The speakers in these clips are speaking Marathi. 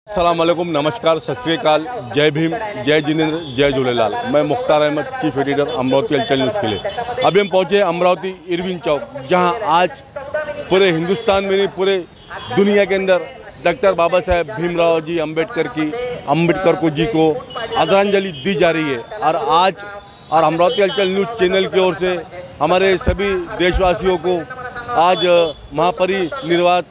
अस्सलाम वालेकुम, नमस्कार, सत श्री अकाल, जय भीम, जय जिनेंद्र, जय झूलेलाल। मैं मुख्तार अहमद, चीफ एडिटर, अमरावती हलचल न्यूज़ के लिए। अभी हम पहुंचे अमरावती इरविन चौक, जहां आज पूरे हिंदुस्तान में नहीं पूरे दुनिया के अंदर डॉक्टर बाबा साहेब भीमराव जी अम्बेडकर को आदरांजलि दी जा रही है। और आज अमरावती हलचल न्यूज़ चैनल की ओर से हमारे सभी देशवासियों को आज महापरिनिर्वाण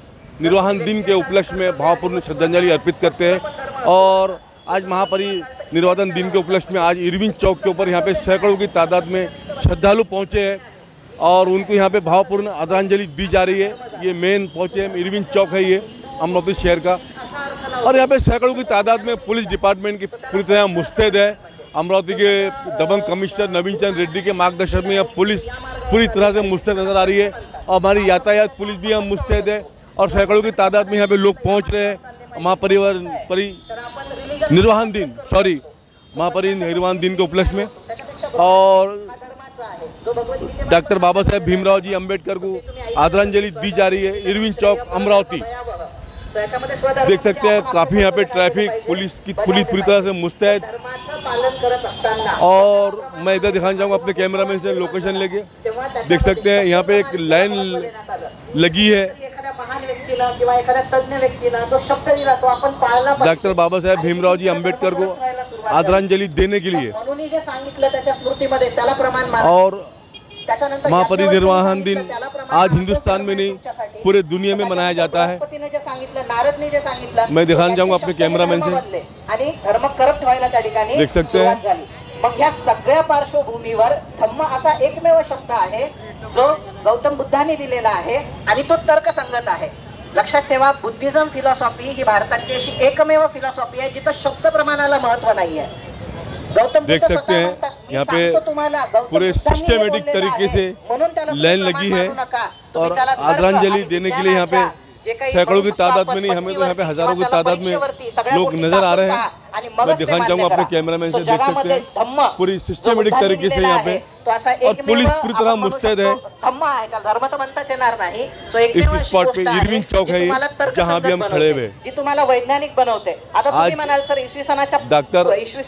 दिन के उपलक्ष्य में भावपूर्ण श्रद्धांजलि अर्पित करते हैं। और आज महापरिनिर्वाण दिन के उपलक्ष्य में आज इरविन चौक के ऊपर यहाँ पे सैकड़ों की तादाद में श्रद्धालु पहुँचे हैं और उनको यहाँ पे भावपूर्ण आदरांजलि दी जा रही है। ये मेन पहुँचे हैं, इरविन चौक है ये अमरावती शहर का। और यहाँ पे सैकड़ों की तादाद में पुलिस डिपार्टमेंट की पूरी तरह मुस्तैद है। अमरावती के दबंग कमिश्नर नवीन चंद्र रेड्डी के मार्गदर्शन में यह पुलिस पूरी तरह से मुस्तैद नजर आ रही है। और हमारी यातायात पुलिस भी हम मुस्तैद है और सैकड़ों की तादाद में यहाँ पे लोग पहुँच रहे हैं महापरिनिर्वाण दिन के उपलक्ष्य में। और डॉक्टर बाबा साहेब भीमराव जी अम्बेडकर को आदरांजलि दी जा रही है। इरविन चौक अमरावती देख सकते हैं, काफ़ी यहाँ पे ट्रैफिक पुलिस पूरी तरह से मुस्तैद। और मैं इधर दिखाना चाहूँगा अपने कैमरामैन से लोकेशन लेके। देख सकते हैं यहाँ पे एक लाइन लगी है डॉक्टर बाबा साहेब भीमराव जी अम्बेडकर को आदरांजलि देने के लिए। और महापरिनिर्वाण दिन आज हिंदुस्तान में नहीं पूरे दुनिया में मनाया जाता है। मैं दिखाना चाहूँगा अपने कैमरामैन से, देख सकते हैं। मग ह्या सगळ्या पार्श्वभूमीवर धम्म असा एकमेव शब्द आहे जो गौतम बुद्धांनी दिलेला आहे आणि तो तर्कसंगत आहे। लक्षात ठेवा, बुद्धिझम फिलॉसॉफी ही भारताची अशी एकमेव फिलॉसॉफी आहे जिथं शब्द प्रमाणाला महत्व नाही आहे। देख सकते हैं यहाँ पे पूरे सिस्टमेटिक तरीके से लाइन लगी है और आदरांजलि देने के लिए यहाँ पे सैकड़ों की तादाद में नहीं, हमें तो यहाँ पे हजारों की तादाद में लोग नजर आ रहे हैं। मैं दिखाना चाहूँगा अपने कैमरामैन से, देख सकते हैं पूरी सिस्टमेटिक तरीके से यहाँ पे और पुलिस पूरी तरह मुस्तैद है। धर्म तर म्हणताच येणार नाही। इस स्पॉट पे इरविन चौक है ये, जहाँ भी हम खड़े हुए, जी तुम्हाला वैज्ञानिक बनवते। आता तुम्ही म्हणाल सर इसवी सनाच्या डॉक्टर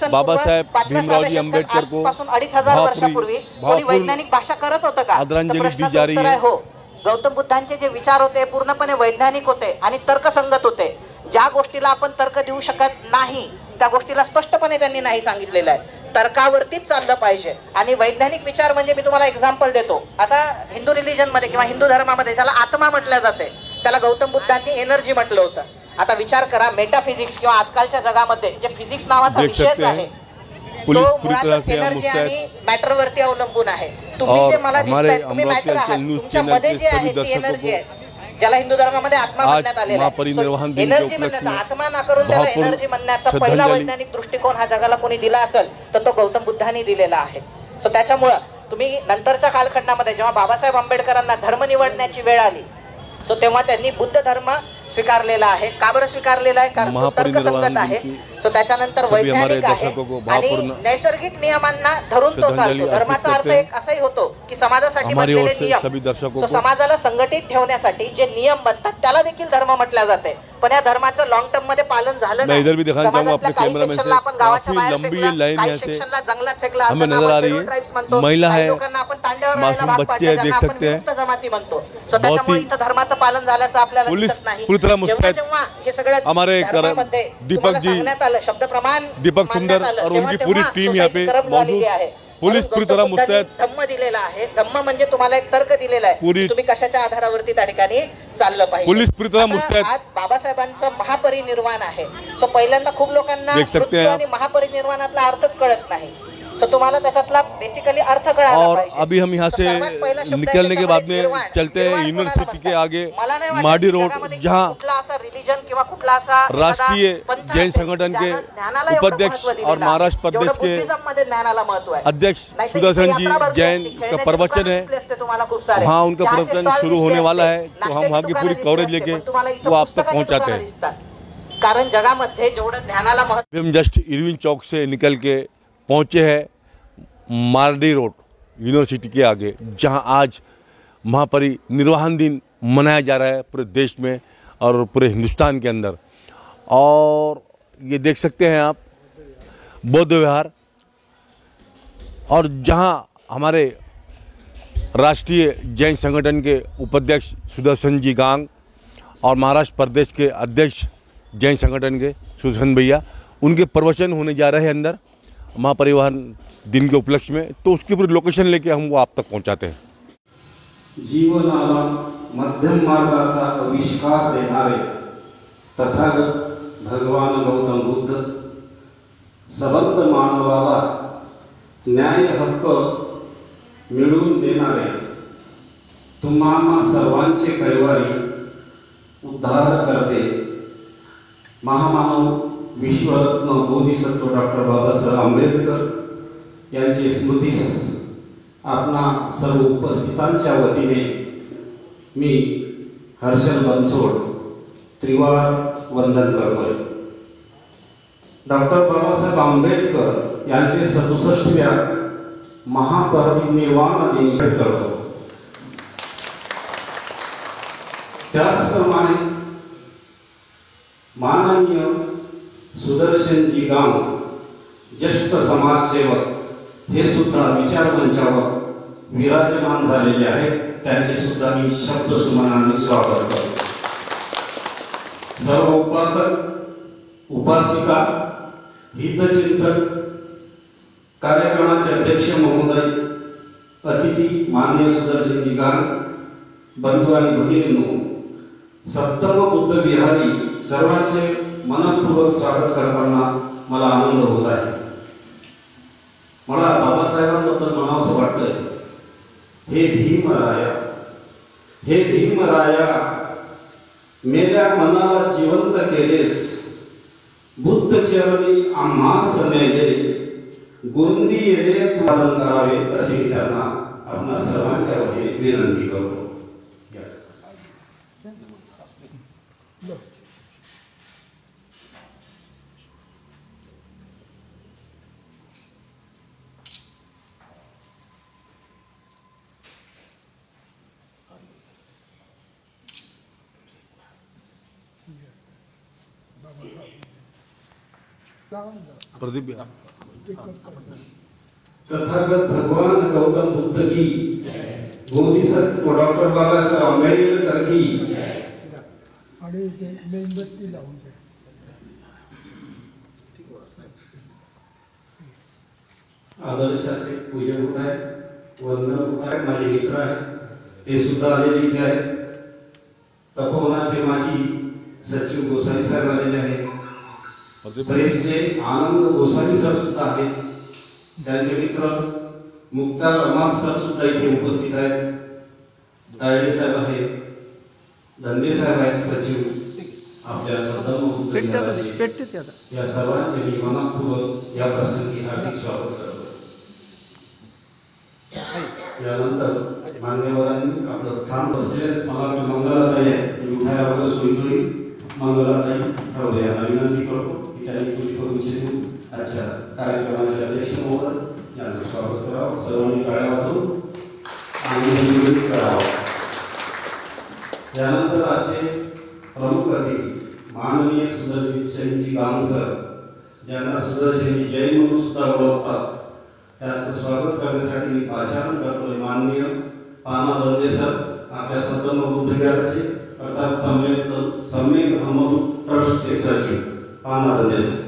बाबा साहेब भीमराव जी अम्बेडकर को 2500 वर्षापूर्वी कोणी वैज्ञानिक भाषा करत होतं का? आदरांजलि दी जा रही है। हो, गौतम बुद्धांचे जे विचार होते पूर्णपणे वैज्ञानिक होते आणि तर्कसंगत होते। ज्या गोष्टीला आपण तर्क देऊ शकत नाही त्या गोष्टीला स्पष्टपणे त्यांनी नाही सांगितलेलं आहे। तर्कावरतीच चाललं पाहिजे। आणि वैज्ञानिक विचार म्हणजे मी तुम्हाला एक्झाम्पल देतो। आता हिंदू रिलीजन मध्ये किंवा हिंदू धर्मामध्ये ज्याला आत्मा म्हटलं जाते त्याला गौतम बुद्धांनी एनर्जी म्हटलं होतं। आता विचार करा, मेटाफिजिक्स किंवा आजकालच्या जगामध्ये जे फिजिक्स नावाचा विषय आहे पुलिस पूरी तरह से एनर्जी आणि मॅटर वरती अवलंबून आहे। तुम्ही जे मला दिसताय तुम्ही मॅटर आहात, तुमच्यामध्ये जे आहे ती एनर्जी आहे ज्याला हिंदू धर्मामध्ये आत्मा म्हणण्यात आलेला आहे। एनर्जी म्हणण्याचा आत्मा ना करून त्याला एनर्जी म्हणण्याचा पहिला वैज्ञानिक दृष्टिकोन हा जगाला कोणी दिला असेल तर तो गौतम बुद्धांनी दिलेला आहे। सो त्याच्यामुळे तुम्ही नंतरच्या कालखंडामध्ये जेव्हा बाबासाहेब आंबेडकरांना धर्म निवडण्याची वेळ आली सो तेव्हा त्यांनी बुद्ध धर्म स्वीकारलेला आहे। का बरं स्वीकारलेला आहे? कारण तो तर्कसंगत आहे। सो त्याच्यानंतर वैज्ञानिक आहे आणि नैसर्गिक नियमांना धरून तो चालतो। धर्माचा अर्थ एक असाही होतो की समाजासाठी बनलेले नियम, सो समाजाला संघटित ठेवण्यासाठी जे नियम बनतात त्याला देखील धर्म म्हटले जाते। पण या धर्माचं लॉंग टर्म मध्ये पालन झालं नाही। इधर भी दिखाना चाहूंगा अपने कैमरामैन से, काफी लंबी ये लाइन यहाँ से हमें नजर आ रही है। महिला है, मासूम बच्चे हैं, देख सकते हैं। बहुत ही धर्माचं पालन झाल्याचं आपल्याला दिसत नाही। पूरी तरह मुस्तैद हमारे दीपक जी, शब्द प्रमाण दीपक सुंदर और उनकी पूरी टीम यहाँ पे मौजूद है। पुलिस पूरी तरह मुस्तैद। धम्म दिलेला आहे। धम्म म्हणजे तुम्हाला एक तर्क दिलेला आहे की तुम्ही कशाच्या आधारावरती त्या ठिकाणी चाललं पाहिजे। पुलिस पूरी तरह मुस्तैद। आज बाबासाहेबांचं महापरिनिर्वाण आहे। सो पहिल्यांदा खूप लोकांना मृत्यू आणि महापरिनिर्वाणातला अर्थच कळत नाही। सो तुम्हाला त्याच्यातला बेसिकली अर्थ कळाला और पाहिजे। अभी हम यहाँ से निकलने के बाद में चलते हैं यूनिवर्सिटी के आगे माडी रोड, जहाँ राष्ट्रीय जैन संगठन के उपाध्यक्ष और महाराष्ट्र प्रदेश के अध्यक्ष सुदर्शन जी जैन का प्रवचन है, वहाँ उनका प्रवचन शुरू होने वाला है। तो हम वहाँ की पूरी कवरेज लेके वो आप तक पहुँचाते हैं। कारण जगामध्ये जेवढं ज्ञानाला महत्व। हम जस्ट इरविन चौक से निकल के पहुँचे हैं मार्डी रोड यूनिवर्सिटी के आगे, जहां आज महापरिनिर्वाण दिन मनाया जा रहा है पूरे देश में और पूरे हिंदुस्तान के अंदर। और ये देख सकते हैं आप बौद्ध विहार, और जहां हमारे राष्ट्रीय जैन संगठन के उपाध्यक्ष सुदर्शन जी गांग और महाराष्ट्र प्रदेश के अध्यक्ष जैन संगठन के सुदर्शन भैया, उनके प्रवचन होने जा रहे हैं अंदर महापरिवहन दिन के उपलक्ष्य में। तो उसकी पूरी लोकेशन लेके हम वो आप तक पहुंचाते हैं। जीवनाला मध्यम मार्गाचा आविष्कार देणारे तथागत भगवान गौतम बुद्ध सबंध मानवाला न्याय हक्क मिळवून देणारे, तुम्हा सर्वांचे कैवारी उद्धार करते, महामानव विश्वरत्न बोधिसत्व डॉक्टर बाबासाहेब आंबेडकर यांची स्मृतीस आपणा सर्व उपस्थितांच्या वतीने मी हर्षल बनसोड त्रिवार वंदन करतोय। डॉक्टर बाबासाहेब आंबेडकर यांचे 67व्या महापरिनिर्वाण दिन करतो। त्याचप्रमाणे माननीय सुदर्शनजी गांग ज्येष्ठ समाजसेवक हे सुद्धा विचार मंचावर विराजमान झालेले आहेत, त्यांचे सुद्धा मी शब्द सुमनांनी स्वागत करतो। सर्व उपासक उपासिका हितचिंतक कार्यक्रमाचे अध्यक्ष महोदय, अतिथी माननीय सुदर्शनजी गांग, बंधू आणि भगिनींनो, सप्तम बुद्ध विहारी सर्वांचे मनपूर्वक स्वागत करताना मला आनंद होत आहे। मला बाबासाहेबांबद्दल म्हणावंसं वाटतंय, हे भीमराया मेल्या मनाला जिवंत केलेस, बुद्ध चरणी आम्हास नेले, गोंदी येणे पालन करावे असे त्यांना आपणा सर्वांच्या वतीने विनंती करतो। प्रदीप तथागत भगवान गौतम बुद्ध की, बोधिसत्व डॉक्टर बाबासाहेब आंबेडकर की, आणि ते मेणबत्ती लावून आदर्शाचे पूजन होत आहे, वंदन होत आहे। माझे मित्र आहेत, ते सुद्धा आलेले आहेत। तपोवनाचे माजी सचिव गोसावी साहेब आलेले आहेत, प्रेसचे आनंद गोसावी सर सुद्धा आहेत, त्यांचे मित्र मुक्तार अमात सर सुद्धा इथे उपस्थित आहेत, तायडे साहेब आहेत, धंदे साहेब आहेत सचिव आपल्या सदन या सर्वांचे मी मनपूर्वक या प्रसंगी हार्दिक स्वागत करतो। यानंतर मान्यवरांनी आपलं स्थान बसलेलेच मला मंगलाताई आहे, उठायला वगैरे सोयीसोयी मंगलाताई ठेवले यांना विनंती करतो की त्यांनी पुष्पगुच्छ देऊन आजच्या कार्यक्रमाचे अध्यक्ष महोदय यांचं स्वागत करावं। सर्वांनी टाळ्या वाजवून आनंद करावा। यानंतर आजचे प्रमुख अतिथी माननीय सुदर्शनजी गांग सर, ज्यांना सुदर्शनजी जैन म्हणून सुद्धा ओळखतात, त्यांचं स्वागत करण्यासाठी मी पाचारण करतोय। माननीय पाना दंडे सर आपल्या सदन बुद्ध विहाराचे अर्थात सम्यक अहमद ट्रस्टचे सचिव पाना दंडे सर।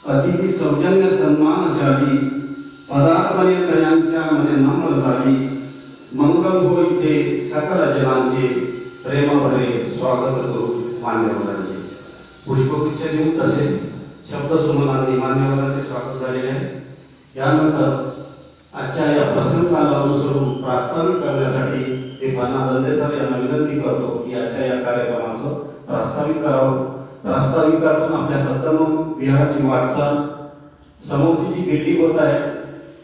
अतिथी सौजन्य सन्मान झाली, पदार्पर्यंत यांच्या मने नम्र झाली, मंगल हो इथे सकल जनांचे, प्रेमभरे स्वागत करू मान्यवरांचे। पुष्पगुच्छ देऊन तसेच शब्द सुमनांनी मान्यवरांचे स्वागत झालेले आहे। यानंतर आजच्या या प्रसंगाला अनुसरून प्रास्ताविक करण्यासाठी मी पाना दंडे सर यांना विनंती करतो की आजच्या या कार्यक्रमाचं प्रास्ताविक करावं। प्रास्ताविकातून आपल्या सत्तम विहाराची वाटचाल, समोरची जी बिल्डिंग होत आहे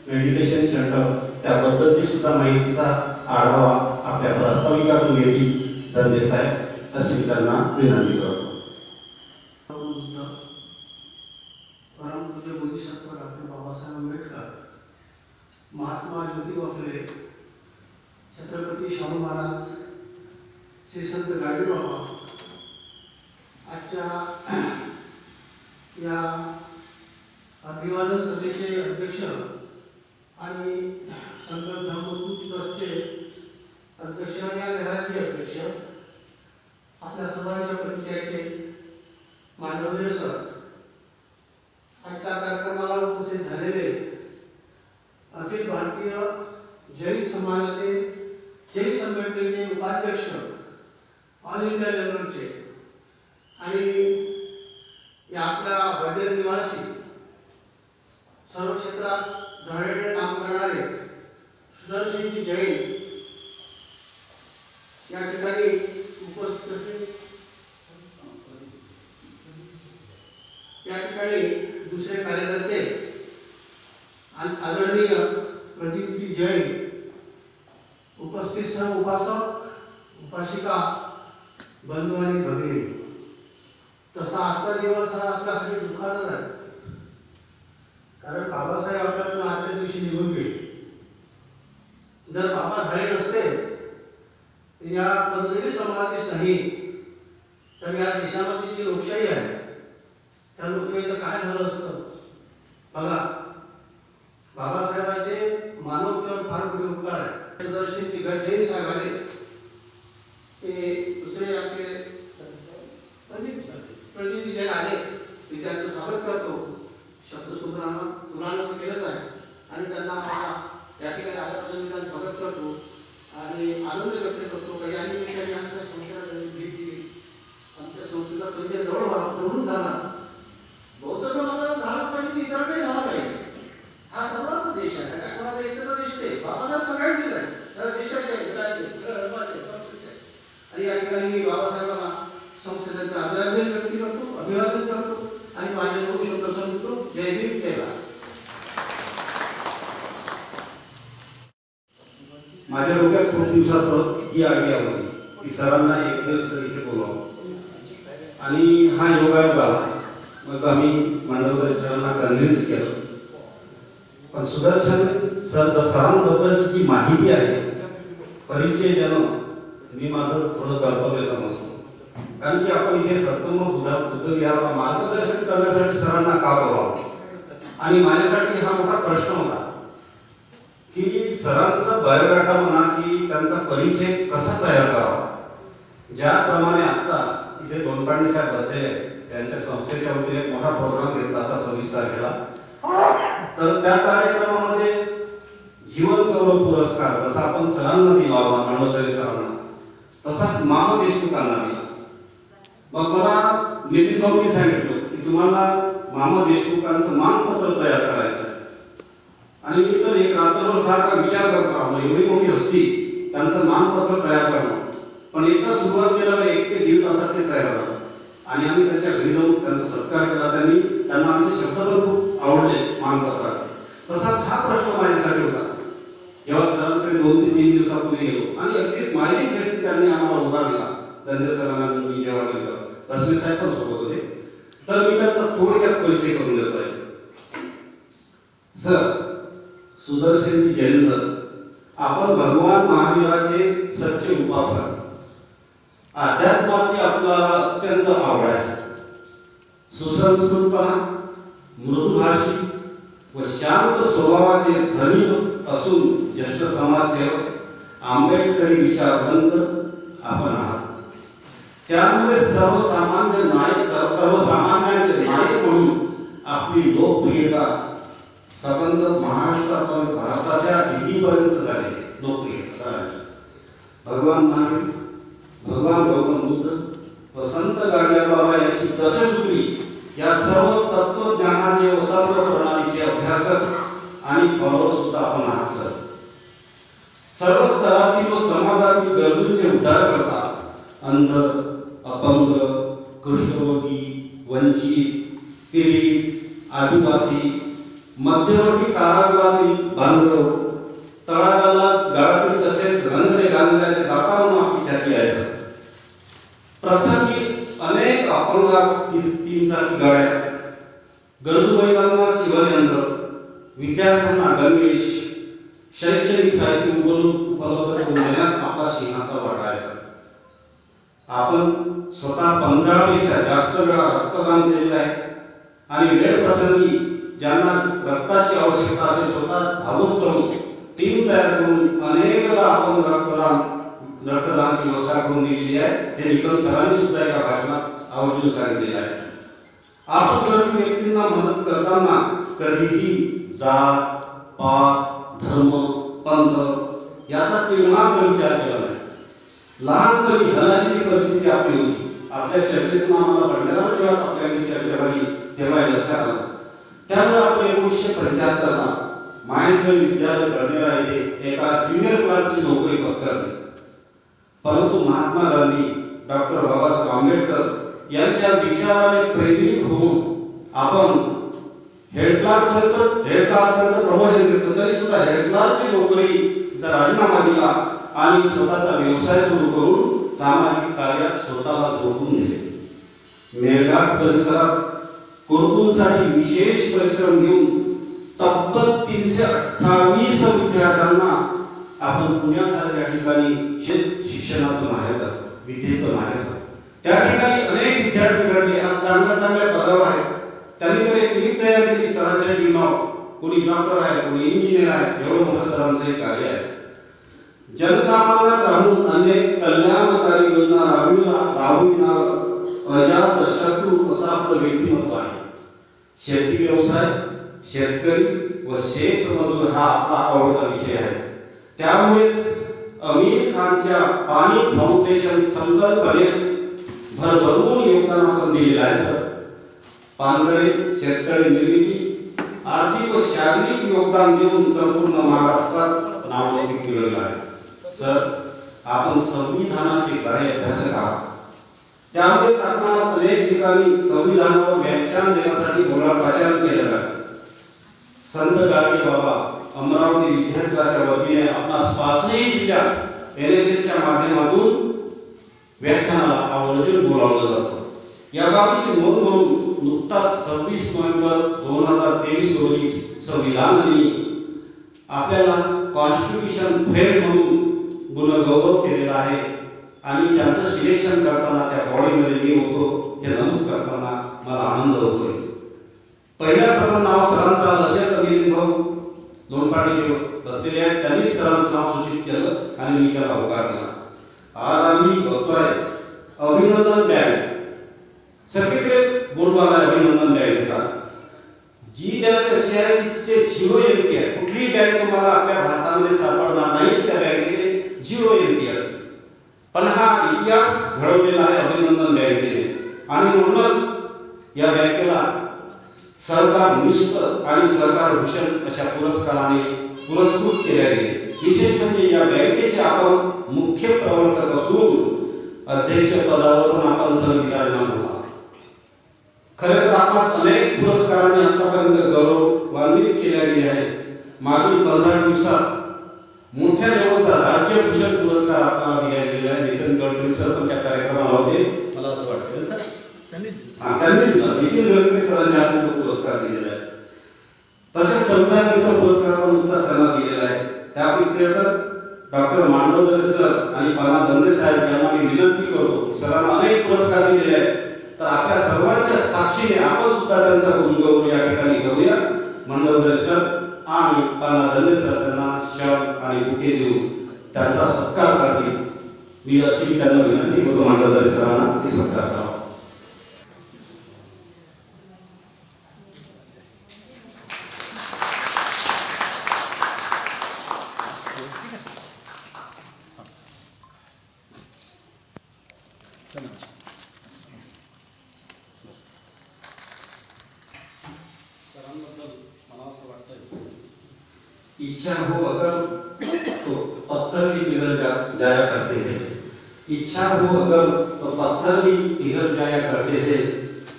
मेडिटेशन सेंटर, त्याबद्दलची सुद्धा माहितीचा आढावा आपल्या प्रास्ताविकातून घेतील धनंजय साहेब, अशी मी त्यांना विनंती करतो. परमपूज्य बोधिसत्व डॉक्टर बाबासाहेब आंबेडकर, महात्मा ज्योतिबा फुले, छत्रपती शाहू महाराज, श्री संत गाडगेबाबा, आजच्या या अभिवादन सभेचे अध्यक्ष आणि संत धर्मदूत ट्रस्टचे अध्यक्ष आणि या विहाराचे अध्यक्ष, आपल्या सर्वांच्या परिचयाचे मांडवदेव सर, आजच्या कार्यक्रमाला उपस्थित झालेले अखिल भारतीय जैन समाजाचे जैन संघटनेचे उपाध्यक्ष, ऑल इंडिया लेवलचे आणि या आपल्या बडनेर निवासी सर्व क्षेत्रात धडाडीने काम करणारे सुदर्शनजी जैन या ठिकाणी उपस्थित, या ठिकाणी दुसरे कार्यकर्ते आणि आदरणीय प्रदीपजी जैन, उपस्थित सर्व उपासक उपासिका बंधू आणि भगिनी. तसा आजचा दिवस हा आपल्यासाठी दुःखाचा आहे, कारण बाबासाहेब आपल्याकडून आजच्या दिवशी निघून गेले. जर बाबा झाले नसते तर या पद्धतीने समाजातील नाही, तर या देशामध्ये जी लोकशाही आहे त्या लोकशाहीचं काय झालं असतं बघा. बाबासाहेबांचे मानवतेवर फार मोठे उपकार आहे. सुदर्शनजी जैन साहेब आले, ते दुसरे आपले प्रदीप जैन आले, मी त्यांचं स्वागत करतो. शब्द सुरानं केलंच आहे आणि त्यांना या ठिकाणी आल्याबद्दल मी त्यांचं स्वागत करतो आणि आनंद व्यक्त करतो की या निमित्ताने आमच्या संस्थेला भेट दिली, आमच्या संस्थेचा परिचय जवळून झाला. बौद्ध समाजाला झाला पाहिजे, इतरकडे झाला पाहिजे. हा सर्वांचा देश आहे, काय कोणाला एकट्याचा देश नाही. बाबासाहेब सगळ्यांनी दिला आहे, त्या देशाचे संस्कृती आहे. आणि या ठिकाणी मी बाबासाहेबांना संस्थेचा आदरांजली व्यक्त करतो, अभिवादन करतो आणि माझे 2 शब्द सांगतो. जय भीम, जय भारत. माझ्या डोक्यात खूप दिवसाचं ही आयडिया होती की सरांना एक दिवस इथे बोलावं आणि हा योगायोग आला. मग आम्ही मांडवकर सरांना कन्व्हिन्स केलं. पण सुदर्शन सरांबद्दलची जी माहिती आहे, परिचय देणं मी माझं थोडं कर्तव्य समजतो. कारण की आपण इथे सत्तम बुद्ध विहाराला मार्गदर्शन करण्यासाठी सरांना का बोलावं. आणि माझ्यासाठी हा मोठा प्रश्न होता की सरांचा बायोडाटा म्हणा की त्यांचा परिचय कसा तयार करावा. ज्याप्रमाणे आता इथे दोनपांडे साहेब बसलेले आहेत, त्यांच्या संस्थेच्या वतीने एक मोठा प्रोग्राम घेतला आता 26 तारखेला. तर त्या कार्यक्रमामध्ये जीवन गौरव पुरस्कार जसा आपण सरांना दिला मांडवकर सरांना, तसाच मामा देशमुखांना दिला. मग मला नितीन भाऊंनी सांगितलं की तुम्हाला मामा देशमुखांचं मानपत्र तयार करायचं आहे. आणि मी तर एक रात्रभर सारखा विचार करत राहिलो, एवढी मोठी हस्ती त्यांचं मानपत्र तयार करणं. पण एकदा सुरुवात केल्यावर 1 ते 1.5 तासात ते तयार झालं आणि आम्ही त्यांच्या घरी जाऊन त्यांचा सत्कार केला. त्यांना आमचे शब्द पण खूप आवडले मानपत्रात. तसाच हा प्रश्न माझ्यासाठी होता जेव्हा सरांकडे 2 ते 3 दिवसापूर्वी गेलो आणि अगदी स्माइलिंग फेस त्यांनी आम्हाला उभा केला. धनंजय सरांना मी जेव्हा गेलो, रश्मी साहेब पण सोबत होते. तर मी त्यांचा थोडक्यात परिचय करून देतो आहे. सर, सुदर्शनजी जैन सर, आपण भगवान महावीराचे सच्चे उपासक. अध्यात्माची आपल्याला अत्यंत आवड आहे. सुसंस्कृतपणा, मृदुभाषी व शांत स्वभावाचे धनी असून ज्येष्ठ समाजसेवक, आंबेडकरी विचारवंत आपण आहात. त्यामुळे सर्वसामान्यांचे नायक म्हणून आपली लोकप्रियता संबंध महाराष्ट्रात व भारताच्या दिल्लीपर्यंत झाले. लोकप्रियता सरांची. भगवान महावीर, भगवान गौतम बुद्ध व संत गाडगेबाबा यांची दशसूत्री या सर्व तत्वज्ञानाचे अवतार प्रणालीचे अभ्यासक आणि फॉलोअर सुद्धा आपण आहात सर. सर्व स्तरातील व समाजातील गरजूंचे उद्धार करता. अंध, अपंग, कुष्ठरोगी, वंचित, पीडित, आदिवासी, मध्यवर्ती कारागृहातील बांधव, तळागाळातील तसेच रणरेगांच्या दातांना आपली ख्याती आहे सर. प्रसंगी अनेक अपंगास तीन चाकी गाड्या, गरजू महिलांना शिवणयंत्र, विद्यार्थ्यांना गणवेश, शैक्षणिक साहित्य उपलब्ध करून देण्यात आपला सिंहाचा वाटा आहे सर. आपण स्वतः 15 पेक्षा जास्त वेळा रक्तदान केलेले आहे आणि वेळ प्रसंगी ज्यांना रक्ताची आवश्यकता असेल स्वतः धावत जाऊन टीम तयार करून अनेकदा आपण रक्तदानाची व्यवस्था करून दिलेली आहे. हे निकम सरांनी सुद्धा एका भाषणात आवर्जून सांगितलेले आहे. आपण गरजू व्यक्तींना मदत करताना कधीही जात, पात, धर्म, पंथ याचा किंवा विचार केला नाही. लहानपणी हलाखीची परिस्थिती आपली होती. आपल्या चर्चेतून आम्हाला पडलेला जेव्हा आपल्याकडे चर्चा झाली तेव्हा लक्षात आलं. त्यामुळे आपण 1975 मायन्सवेल विद्यालय घडलेला येथे एका ज्युनियर क्लार्कची नोकरी पत्करली. परंतु महात्मा गांधी, डॉक्टर बाबासाहेब आंबेडकर यांच्या विचाराने प्रेरित होऊन आपण हेड क्लार्कपर्यंत प्रमोशन घेतलं. तरी सुद्धा हेड क्लार्कची नोकरीचा राजीनामा दिला आणि स्वतःचा व्यवसाय सुरू करून सामाजिक कार्यात स्वतःला झोकून दिले. मेळघाट परिसरात कोर्टूंसाठी विशेष परिश्रम घेऊन तब्बल 328 विद्यार्थ्यांना आपण पुण्यासारख्या ठिकाणी शिक्षणाचं माहेर, विद्येचं माहेर, त्या ठिकाणी अनेक विद्यार्थी घडले. आज चांगल्या पदावर आहेत. त्यांनी तर एक टीम तयार केली सरांच्या जीवनावर. कोणी डॉक्टर आहे, कोणी इंजिनियर आहे. एवढं मोठं सरांचं एक कार्य आहे. जनसामान्यात राहून अनेक कल्याणकारी योजना राबविणारा अजात शत्रू असं आपलं व्यक्तिमत्व आहे. शेती व्यवसाय, शेतकरी व शेतमजूर हा आपला आवडता विषय आहे. त्यामुळेच अमीर खानच्या पाणी फाउंडेशन संकल्पनेत भरभरून योगदान आपण दिलेलं आहे सर. पानगळे शेतकरी निर्मिती, आर्थिक व शारीरिक योगदान देऊन संपूर्ण महाराष्ट्रात नावलौकिक केलेलं आहे. सर, आपण संविधानाचे खरे अभ्यासक आहात. त्यामुळे आपणास अनेक ठिकाणी संविधानावर व्याख्यान देण्यासाठी बोलापाचारण केलेलं आहे. संत गाडगे बाबा अमरावती विद्यापीठाच्या वतीने आपणास 5ही जिल्ह्यात NSSच्या माध्यमातून व्याख्यानाला आवर्जून बोलावलं जातं. या बाबतीची नोंद म्हणून नुकताच 26 नोव्हेंबर 2023 रोजी संविधान दिनी आपल्याला कॉन्स्टिट्यूशन फ्रेम म्हणून गुणगौरव केलेला आहे आणि त्याचं सिलेक्शन करताना त्या बॉडीमध्ये मी होतो हे नमूद करताना मला आनंद होतोय. पहिल्या प्रथम नाव सरांचं आलं असेल तर मी भाऊ लोणपाटी बसलेले आहेत, त्यांनी सरांचं नाव सूचित केलं आणि मी त्याला होकार दिला. आज आम्ही बघतोय अभिनंदन बँक सगळीकडे बोलवाला अभिनंदन बँकेचा. जी बँक अशी आहे तिचे 0 एनपी आहे. कुठलीही बँक तुम्हाला आपल्या भारतामध्ये सापडणार नाही त्या बँकेचे 0 एनपी असते. पण हा इतिहास घडवलेला आहे अभिनंदन बँकेने आणि म्हणूनच या बँकेला सरकार निष्ठ आणि सरकार भूषण अशा पुरस्काराने पुरस्कृत केल्या गेले. विशेष म्हणजे या बँकेचे आपण मुख्य प्रवर्तक असून अध्यक्ष पदावरून आपण सहविराजमान होता. खरं तर आपणास अनेक पुरस्कारांनी आतापर्यंत गौरवान्वित केल्या गेले आहेत. मागील 15 दिवसात मोठ्या लेवलचा राज्य भूषण पुरस्कार आपल्याला दिला गेलेला आहे. नितीन गडकरी सर पण त्या कार्यक्रमाला होते. मला असं वाटतं सर त्यांनी नितीन गडकरी सरांनी आज तो पुरस्कार दिलेला आहे. तसेच संविधान मित्र पुरस्कार पण नुकताच त्यांना दिलेला आहे. त्यापैकी डॉक्टर मांडवदरे सर आणि पाना दंडे साहेब यांना मी विनंती करतो की सरांना अनेक पुरस्कार दिलेले आहेत तर आपल्या सर्वांच्या साक्षीने आपण सुद्धा त्यांचा गुणगौरव या ठिकाणी करूया. मांडवदरे सर आणि पाना दंडे सर त्यांना शब्द आणि बुके देऊन त्यांचा सत्कार करतील. मी अशी त्यांना विनंती करतो मांडवदरे सरांना ती सत्कार करावा. इच्छा हो अगर तो पत्थर भी निकल जाया करते हैं, इच्छा हो अगर तो पत्थर भी पिघल जाया करते थे,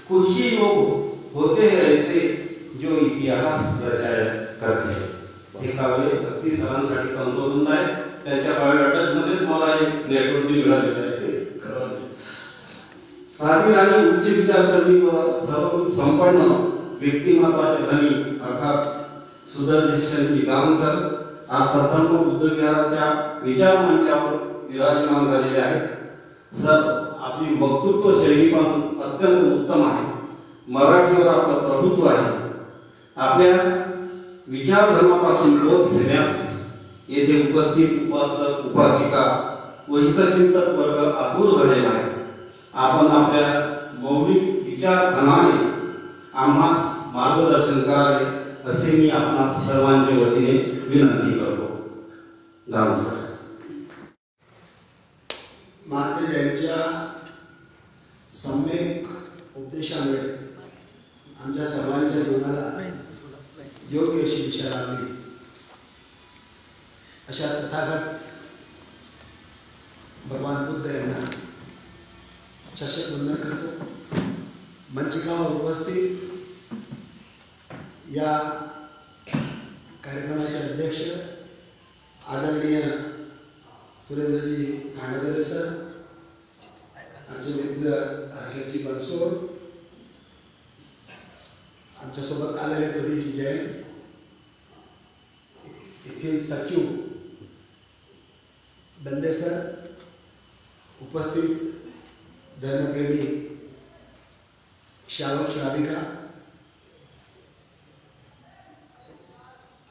कुछ ही लोग होते हैं ऐसे जो इतिहास रचाया करते हैं. हे काव्य अगदी सरांसाठी तंतोबंद आहे. त्यांच्या बायोडाटामध्येच मला एक नेटवर्कची मिळालेली आहे. साधी आणि उच्च विचारसरणी व सर्व संपन्न व्यक्तिमत्वाचे धनी अर्थात सुदर्शन निगाम सर आज संपन्न बुद्ध विहाराच्या विचार मंचावर विराजमान झालेले आहेत. सर आपली वक्तृत्व शैली पण अत्यंत उत्तम आहे. मराठीवर आपलं प्रभुत्व आहे. आपल्या विचार धर्मापासून बोध घेण्यास येथे उपस्थित उपासक उपासिका व इतर चिंतक वर्ग आतुर झालेला आहे. आपण आपल्या मौलिक विचारधनाने आम्हास मार्गदर्शन करावे असे मी आपणा सर्वांच्या वतीने विनंती करतो. धन्यवाद सर. महात्मा यांच्या सम्यक उपदेशामुळे आमच्या सर्वांच्या जीवनाला योग्य अशी दिशा लागली. अशा तथागत भगवान बुद्ध यांना चषक वंदन करतो. मंचिकावर उपस्थित या कार्यक्रमाचे अध्यक्ष आदरणीय सुरेंद्रजी खांडेकर सर, आमचे मित्र हर्षदजी बनसोड, आमच्यासोबत आलेले प्रदीपजी जैन, येथील सचिव दंदे सर, उपस्थित धर्मप्रेमी श्रावक श्राविका,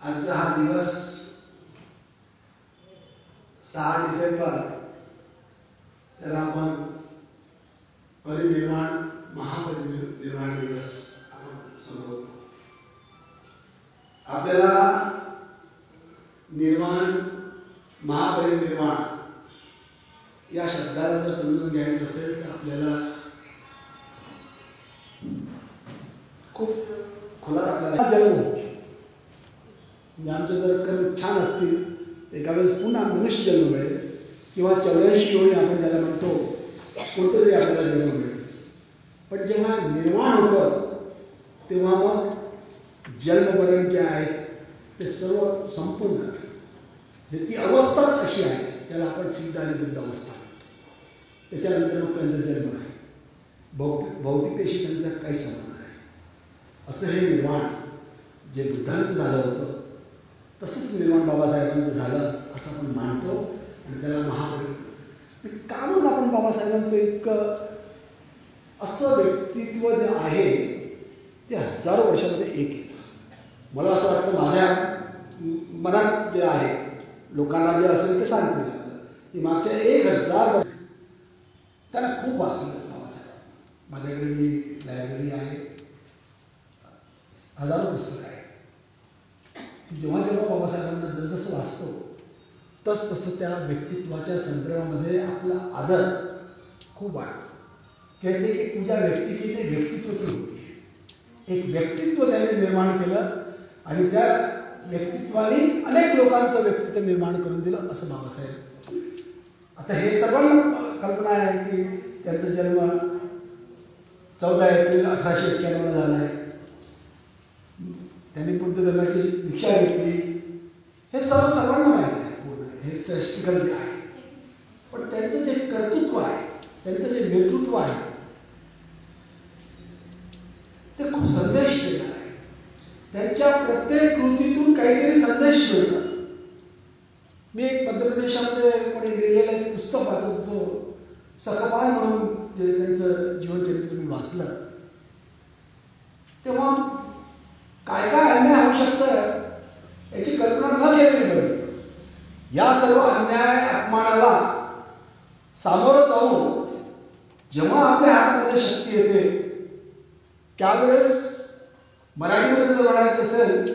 आजचा हा दिवस 6 डिसेंबर त्याला आपण परिनिर्वाण महापरिनिर्वाण दिवस आपण संबोधतो. आपल्याला निर्वाण महापरिनिर्वाण या शब्दाला जर समजून घ्यायचं असेल तर आपल्याला खूप खुला आपल्याला जन्म म्हणजे आमचे जर कर्म छान असतील एका वेळेस पुन्हा मनुष्य जन्म मिळेल किंवा 84 योनी आपण ज्याला म्हणतो कोणतं तरी आपल्याला जन्म मिळेल. पण जेव्हा निर्माण होतं तेव्हा मग जन्ममरण जे आहेत ते सर्व संपून जाते. ती अवस्था कशी आहे त्याला आपण सिद्ध आणि बुद्ध अवस्था. त्याच्यानंतर मग त्यांचा जन्म आहे. भौतिकतेशी त्यांचा काही संबंध नाही. असं हे निर्माण जे बुद्धांचं झालं होतं तसंच निर्माण बाबासाहेबांचं झालं असं आपण मानतो आणि त्याला महापरिनिर्वाण का म्हणून आपण बाबासाहेबांचं इतकं असं व्यक्तित्व जे आहे ते हजारो वर्षामध्ये एक येतं. मला असं वाटतं माझ्या मनात जे आहे लोकांना जे असेल ते सांगते की मागच्या 1000 वर्ष त्याला खूप वाचलं बाबासाहेब. माझ्याकडे जी लायब्ररी आहे हजारो पुस्तकं आहे. जेव्हा जेव्हा बाबासाहेबांना जसं वाचतो तसं त्या व्यक्तित्वाच्या संदर्भामध्ये आपला आदर खूप वाढतो. कहते की तुझ्या व्यक्ती ते व्यक्तित्व तू होती. एक व्यक्तित्व त्याने निर्माण केलं आणि त्या व्यक्तित्वाने अनेक लोकांचं व्यक्तित्व निर्माण करून दिलं असं बाबासाहेब. आता हे सर्वांना कल्पना आहे की त्यांचा जन्म 14 एप्रिल 1891 झाला आहे. त्यांनी बुद्ध धर्माची दीक्षा घेतली हे सर्वांना माहीत आहे. पूर्ण हे स्टॅटिस्टिकल आहे. पण त्यांचं जे कर्तृत्व आहे त्यांचं जे नेतृत्व आहे ते खूप संदेश देणार आहे. त्यांच्या प्रत्येक कृतीतून काहीतरी संदेश मिळतात. मी एक मध्य प्रदेशामध्ये कोणी लिहिलेलं एक पुस्तक वाचत होतो सकपाल म्हणून जे त्यांचं जीवनचरित्र मी वाचलं तेव्हा काय काय अन्याय होऊ शकतं याची कल्पना न केली पाहिजे. या सर्व अन्याय अपमानाला सामोरं जाऊन जेव्हा आपल्या हातामध्ये शक्ती येते त्यावेळेस मराठीमध्ये जर म्हणायचं असेल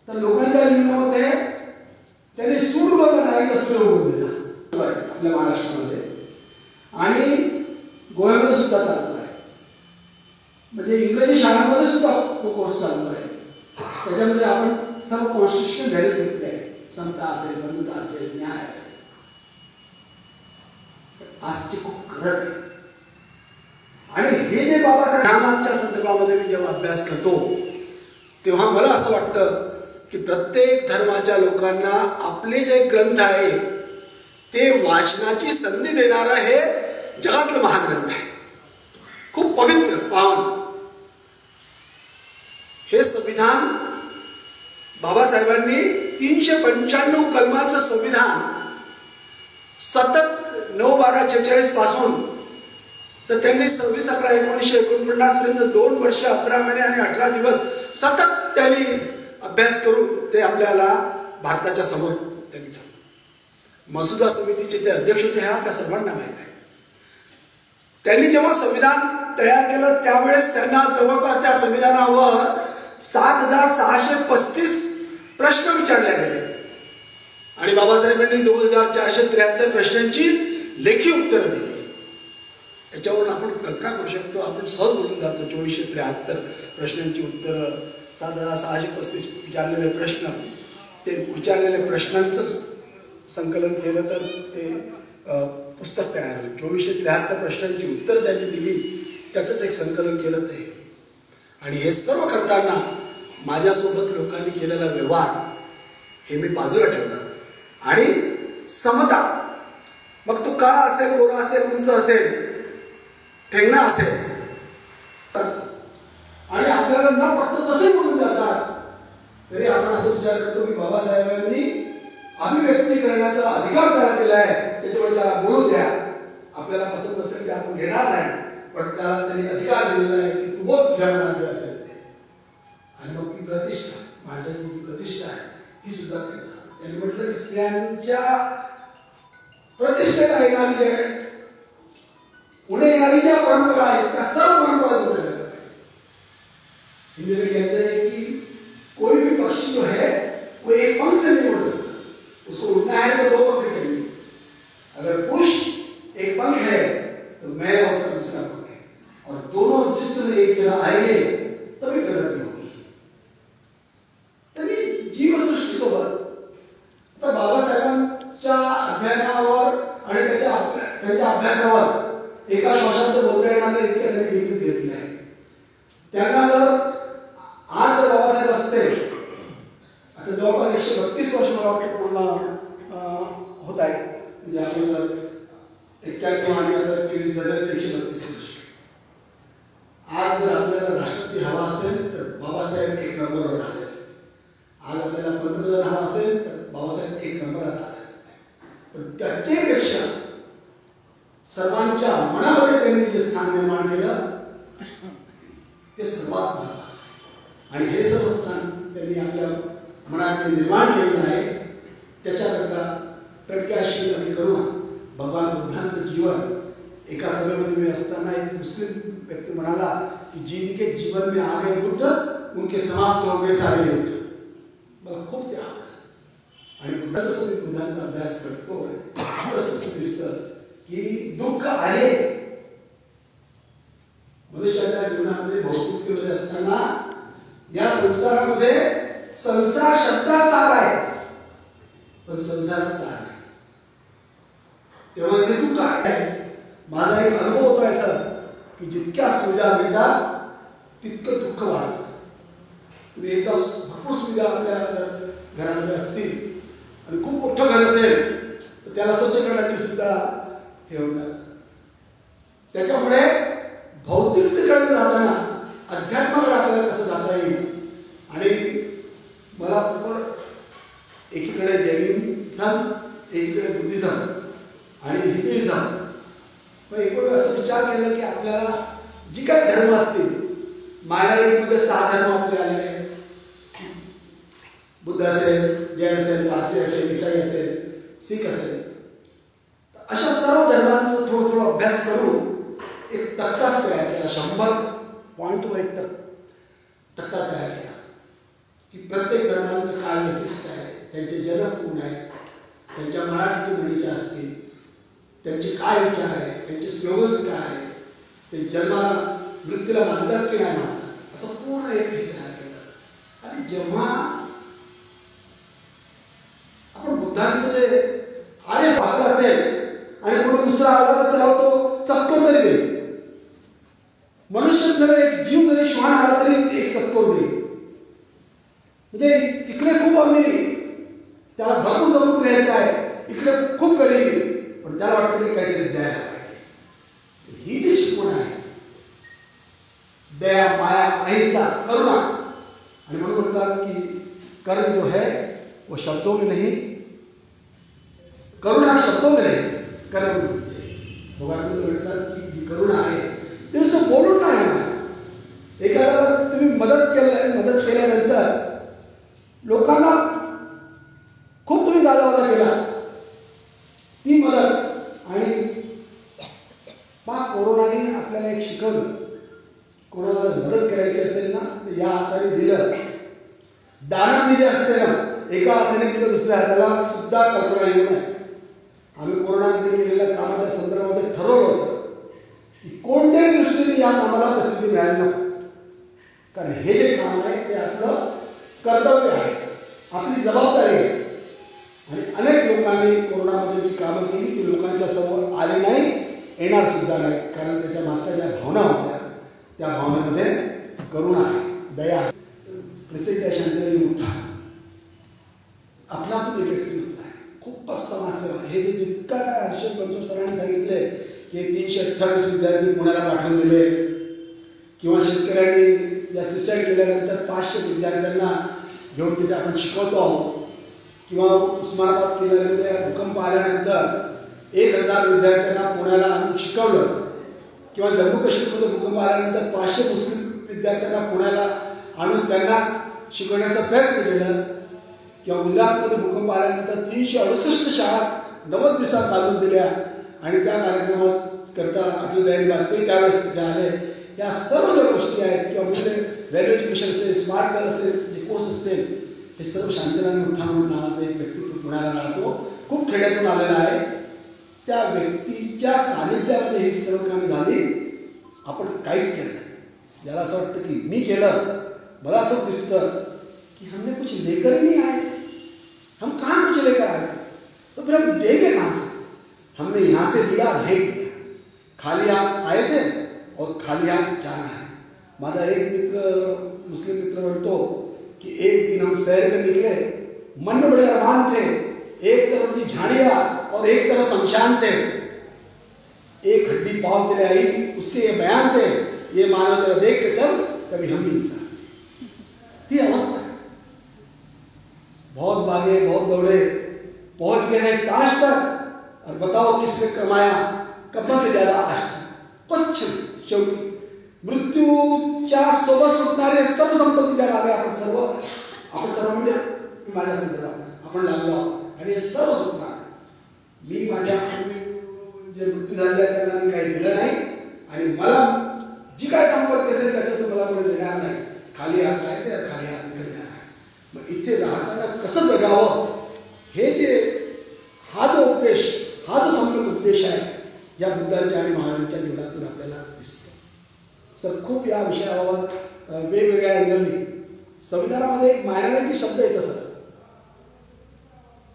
तर लोकांच्या जीवनामध्ये त्यांनी सूर बघा नाही कसं होऊन दिला आपल्या महाराष्ट्रामध्ये आणि गोव्यामध्ये सुद्धा चालतो आहे. म्हणजे इंग्रजी शाळांमध्ये सुद्धा तो कोर्स चालू आहे. त्याच्यामध्ये आपण सर्व कॉन्स्टिट्यूशनल व्हॅल्यूज घेतले आहे. समता असेल, बंधुता असेल, न्याय असेल. आजची खूप गरज आहे. आणि हे जे बाबासाहेब धर्माच्या संदर्भामध्ये मी जेव्हा अभ्यास करतो तेव्हा मला असं वाटतं की प्रत्येक धर्माच्या लोकांना आपले जे ग्रंथ आहे ते वाचनाची संधी देणारं हे जगातलं महान ग्रंथ आहे. खूप पवित्र पावन हे संविधान बाबासाहेबांनी 395 कलमाचं संविधान सतत 9/12/46 पासून तर त्यांनी 26/11/1949 पर्यंत 2 वर्ष 11 महिने आणि 18 दिवस सतत त्यांनी अभ्यास करून ते आपल्याला भारताच्या समोर त्यांनी ठेवलं. मसुदा समितीचे ते अध्यक्ष होते हे आपल्या सर्वांना माहीत आहे. त्यांनी जेव्हा संविधान तयार केलं त्यावेळेस त्यांना जवळपास त्या संविधानावर 7,635 प्रश्न विचारले गेले आणि बाबासाहेबांनी 2,473 प्रश्नांची लेखी उत्तरं दिली. याच्यावरून आपण कल्पना करू शकतो, आपण सहज बोलून जातो 2473 प्रश्नांची उत्तरं, 7,635 विचारलेले प्रश्न. ते विचारलेल्या प्रश्नांचंच संकलन केलं तर ते पुस्तक तयार होईल. 2473 प्रश्नांची उत्तर त्यांनी दिली, त्याचंच एक संकलन केलं ते. आणि हे सर्व करताना माझ्यासोबत लोकांनी केलेला व्यवहार हे मी बाजूला ठेवलं. आणि समता, मग तो काळा असेल, गोरा असेल, उंच असेल, ठेंगणा असेल, आणि आपल्याला न फक्त तसे बोलून जातात तरी आपण असं विचार करतो की बाबासाहेबांनी अभिव्यक्ती करण्याचा अधिकार त्याला दिला आहे, त्याच्यावर त्याला बोलू द्या. आपल्याला पसंत नसेल की आपण घेणार नाही, पण त्याला त्यांनी अधिकार दिलेला आहे की तू बोल तुझ्या मनात जे असेल ते. आणि मग ती प्रतिष्ठा, माणसाची जी प्रतिष्ठा आहे ही सुद्धा त्यांनी म्हटलं स्त्रियांच्या प्रतिष्ठेला येणारी जे पुढे येणारी ज्या परंपरा आहेत त्या सर्व परंपरा दूर करायला पाहिजे. हिंदी में कहते हैं कि कोई भी पक्षी जो है वो एक पंख से नहीं उड़ सकता, उसको उड़ना है तो 2 पंख चाहिए. अगर पुरुष एक पंख है तो मैं उसका दूसरा पंख है, और दोनों जिस्म एक जगह आएंगे तभी प्रगति होगी. तरी जीवसृष्टीसोबत आता बाबासाहेबांच्या अध्ययनावर आणि त्यांच्या अभ्यासावर एका श्वासात बोलता येणार नाही इतक्या त्यांनी डिग्रीज घेतली आहे. त्यांना जर आज जर बाबासाहेब असते, आता जवळपास 132 वर्ष मला वाटतं पूर्ण होत आहे, म्हणजे आपण जर 91 आणि आता 23 झाले 132 वर्ष. आज जर आपल्याला राष्ट्रपती हवा असेल तर बाबासाहेब 1 नंबरवर आले असते. आज आपल्याला पंतप्रधान हवा असेल तर बाबासाहेब 1 नंबरवर आले असते. पण त्याच्यापेक्षा सर्वांच्या मनामध्ये त्यांनी जे स्थान निर्माण केलं ते सर्वात महत्त्वाचं. आणि हे सर्व स्थान त्यांनी आपल्या मनात निर्माण केलेलं आहे. त्याच्याकरता प्रज्ञाशील आणि करुणा भगवान बुद्धांचं जीवन. एका सभेमध्ये मी असताना एक मुस्लिम व्यक्ती म्हणाला की जिनके जीवन में आ गए बुद्ध उनके समाप्त हो गए सारे युद्ध. मला खूप ते आवडलं. आणि बुद्धाचा मी बुद्धांचा अभ्यास करतो तसं दिसतं की दुःख आहे मनुष्याच्या जीवनामध्ये, भौतिकतेमध्ये असताना या संसारामध्ये संसार शब्दात सार आहे पण संसारात सार नाही. तेव्हा ते दुःख आहे. माझा एक अनुभव होतो असा की जितक्या सुविधा मिळतात तितकं दुःख वाढतं. तुम्ही एकदा भरपूर सुविधा आपल्या घरामध्ये असतील आणि खूप मोठं घर असेल तर त्याला स्वच्छ करण्याची सुद्धा हे होणार. त्याच्यामुळे भौतिकतेकडे जाताना अध्यात्माकडे आपल्याला कसं जाता येईल. आणि मला एकीकडे जैनिझम, एकीकडे बुद्धिझम आणि हिंदुइझम, मग एकूण असं विचार केला की आपल्याला जी काही धर्म असतील, मायनॉरिटीमध्ये 6 धर्म आपले आलेले आहेत. बुद्ध असेल, जैन असेल, पारसी असेल, ईसाई असेल, शीख असेल, अशा सर्व धर्मांचा थोडं अभ्यास करून एक तक्ताच तयार केला. 100 पॉईंटवर एक तक्ता तयार केला की प्रत्येक धर्मांचं काय वैशिष्ट्य आहे, त्यांचे जनक कोण आहेत, त्यांच्या मनात किती म्हणीच्या असतील, त्यांचे काय विचार आहे, त्यांचे स्लोगन्स काय आहे, ते जन्माला मृत्यूला मानतात की नाही मानतात, असं पूर्ण एक हे तयार केलं. आणि जेव्हा आपण बुद्धांचं जे आर्य वाक्य असेल आणि कोणी दुसरा आला तर त्याला तो चतकोर तरी देईल. मनुष्य जर एक जीव जरी श्वान आला तरी एक चतकोर देईल. म्हणजे तिकडे खूप अमीरी, त्याला भरपूर जपून द्यायचं आहे, इकडे खूप गरिबी, पण त्याला वाटतं की काहीतरी द्यायला पाहिजे. ही जी शिकवण आहे, दया, माया, अहिंसा, करुणा. आणि म्हणून म्हणतात की कर्म जो है वो शब्दों में नहीं, करुणा शब्दों में नहीं, कर्म में. भगवान म्हणतात की जी करुणा आहे ते असं बोलून नाही होणार. एखाद्याला तुम्ही मदत केल्यानंतर लोकांना खूप तुम्ही गाजावाजा केला, ती मदत. आणि कोरोनाने आपल्याला एक शिकवलं, कोणाला मदत करायची असेल ना तर या हाताने दिलं, दानाने जे असते ना एका हाताने दिलं दुसऱ्या हाताला सुद्धा कल्पना येऊ नये. आम्ही कोरोनामध्ये केलेल्या कामाच्या संदर्भामध्ये ठरवलं होतं की कोणत्याही दृष्टीने या कामाला प्रसिद्धी मिळाली नको, कारण हे जे काम आहे ते आपलं कर्तव्य आहे, आपली जबाबदारी आहे. आणि अनेक लोकांनी कोरोनामध्ये जी कामं केली ती लोकांच्या समोर आली नाही, येणार सुद्धा नाही, कारण त्याच्या मागच्या ज्या भावना होत्या त्या भावनेमध्ये करुणा आहे, दया आहे. प्रेसिडेंट मोठा आपला पण व्यक्तिमत्व आहे, खूपच समाजसेवा. हे जे जितका काय हर्षद बनसोड सरांनी सांगितले की 328 विद्यार्थी पुण्याला पाठवून दिले, किंवा शेतकऱ्यांनी या सुसाईड केल्यानंतर 500 विद्यार्थ्यांना घेऊन तिथे आपण शिकवतो आहोत, किंवा उस्मानाबाद किल्ल्यामध्ये भूकंप आल्यानंतर 1000 विद्यार्थ्यांना पुण्याला आणून शिकवलं, किंवा जम्मू काश्मीरमध्ये भूकंप आल्यानंतर 500 मुस्लिम विद्यार्थ्यांना पुण्याला आणून त्यांना शिकवण्याचा प्रयत्न केला, किंवा गुजरातमध्ये भूकंप आल्यानंतर 368 शाळा 90 दिवसात बांधून दिल्या. आणि त्या कार्यक्रमाकरता अटल बिहारी वाजपेयी त्यावेळेस तिथे आले. या सर्व ज्या गोष्टी आहेत, किंवा म्हणजे व्हॅल्यू एज्युकेशन असेल, स्मार्ट घर असेल, जे कोर्स असतील, हे सर्व शांतीराम मुठा म्हणून नावाचं एक व्यक्तित्व पुण्याला राहतो, खूप खेड्यातून आलेला आहे. त्या व्यक्तीच्या सानिध्यामध्ये ही सर्व कामे झाली. आपण काहीच केलं नाही. ज्याला असं वाटतं की मी केलं, मला असं दिसतं की हमने कुछ लेकर ही नहीं आए, हम कहाँ कुछ लेकर आए, तो फिर हम देंगे कहाँ से? हमने यहाँ से दिया, है दिया, खाली हाथ आए थे और खाली हाथ जाना है. माझा एक मित्र, मुस्लिम मित्र म्हणतो कि एक दिन हम सैर में निकले, मन में बड़े अरमान थे, एक तरफ थी झाड़ियाँ और एक तरफ शमशान थे, एक हड्डी पाव तेरे आई, उसके ये बयान थे, ये मानव तेरा देख के चल, कभी हम भी इंसान थे. ये अवस्था है. बहुत भागे, बहुत दौड़े, पहुंच गए हैं काश तक, और बताओ किसने कमाया कब्बा से ज्यादा आज तक. पश्चिम शेवटी मृत्यूच्या सोबत सुटणारे सर्व संपत्तीच्या मागे आपण सर्व म्हणजे माझ्या संदर्भात आपण लागलो आहोत, आणि हे सर्व सुटणार. मी माझ्या जे मृत्यू झालेल्या त्यांना मी काही दिलं नाही, आणि मला जी काय संपत्ती असेल त्याच्यातून मला कोणी देणार नाही. खाली हात आहे त्या खाली हात देणार आहे. मग इथे राहताना कसं जगावं, हे जे हा जो उपदेश, हा जो संपूर्ण उपदेश आहे या बुद्धांच्या आणि महाराजांच्या जीवनातून आपल्याला दिसतो. सर खूप या विषयावर वेगवेगळ्या अँगलनी संविधानामध्ये एक मायनॉरिटी शब्द येत असत.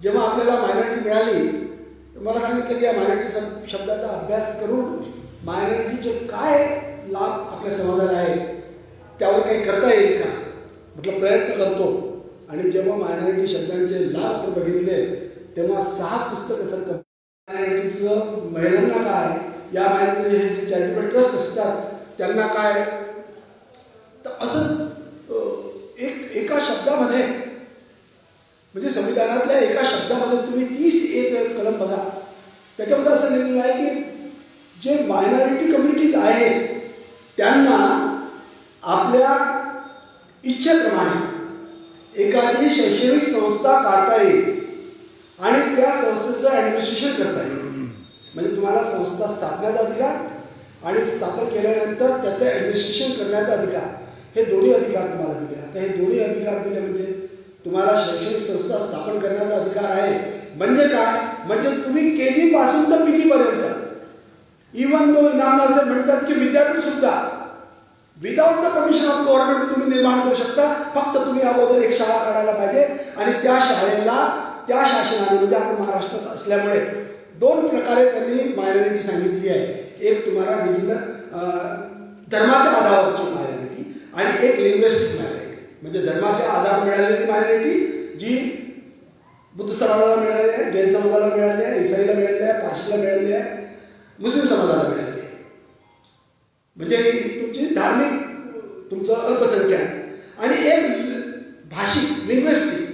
जेव्हा आपल्याला मायनॉरिटी मिळाली मला सांगितलं की या मायनॉरिटी शब्दाचा अभ्यास करून मायनॉरिटीचे काय लाभ आपल्या समाजाला आहेत त्यावर काही करता येईल का, म्हटलं प्रयत्न करतो. आणि जेव्हा मायनॉरिटी शब्दांचे लाभ आपण बघितले तेव्हा 6 पुस्तकं मायनॉरिटीचं महिलांना काय, या मायनॉरिटी हे जे चॅरिटेबल ट्रस्ट असतात त्यांना काय, तर असं एका शब्दामध्ये म्हणजे संविधानातल्या एका शब्दामध्ये तुम्ही 30A कलम बघा, त्याच्यामध्ये असं लिहिलेलं आहे की जे मायनॉरिटी कम्युनिटीज आहेत त्यांना आपल्या इच्छेप्रमाणे एखादी शैक्षणिक संस्था काढता येईल आणि त्या संस्थेचं ॲडमिनिस्ट्रेशन करता येईल. म्हणजे तुम्हाला संस्था स्थापण्याचा अधिकार आणि स्थापन केल्यानंतर त्याचं ॲडमिनिस्ट्रेशन करण्याचा अधिकार, हे दोन्ही अधिकार तुम्हाला दिले. आता हे दोन्ही अधिकार दिले म्हणजे तुम्हाला शैक्षणिक संस्था स्थापन करण्याचा अधिकार आहे. म्हणजे काय, म्हणजे तुम्ही KG पासून तर PG पर्यंत इव्हन तो इनामदार म्हणतात की विद्यापीठ सुद्धा without the permission of government तुम्ही निर्माण करू शकता. फक्त तुम्ही अगोदर एक शाळा काढायला पाहिजे आणि त्या शाळेला त्या शासनाने म्हणजे आपण महाराष्ट्रात असल्यामुळे 2 प्रकारे त्यांनी मायनॉरिटी सांगितली आहे. एक तुम्हाला धर्माच्या आधारावरची मायनॉरिटी आणि एक लिंग्विस्टिक मायनॉरिटी. म्हणजे धर्माच्या आधार मिळालेली मायनॉरिटी जी बुद्ध समाजाला मिळालेली आहे, जैन समाजाला मिळालेली आहे, इस्राईलला मिळालेली आहे, पारशीला मिळालेली आहे, मुस्लिम समाजाला मिळालेली आहे. म्हणजे तुमची धार्मिक तुमचं अल्पसंख्याक. आणि एक भाषिक लिंग्विस्टिक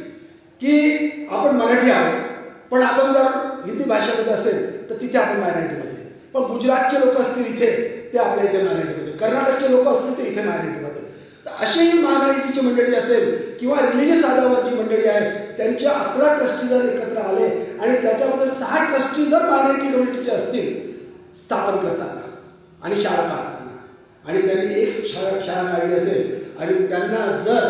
की आपण मराठी आहोत पण आपण जर हिंदी भाषेमध्ये असेल तर तिथे आपण मायनॉरिटीमध्ये, पण गुजरातचे लोक असतील इथे ते आपल्या इथे मायनॉरिटीमध्ये, कर्नाटकचे लोक असतील ते इथे मायनॉरिटीमध्ये. तर अशीही मायनॉरिटीची मंडळी असेल किंवा रिलिजियस आधारावरची मंडळी आहे, त्यांच्या 11 ट्रस्टी जर एकत्र आले आणि त्याच्यामध्ये 6 ट्रस्टी जर मायनॉरिटी कम्युनिटीचे असतील स्थापन करताना आणि शाळा काढताना, आणि त्यांनी एक शाळा काढली असेल आणि त्यांना जर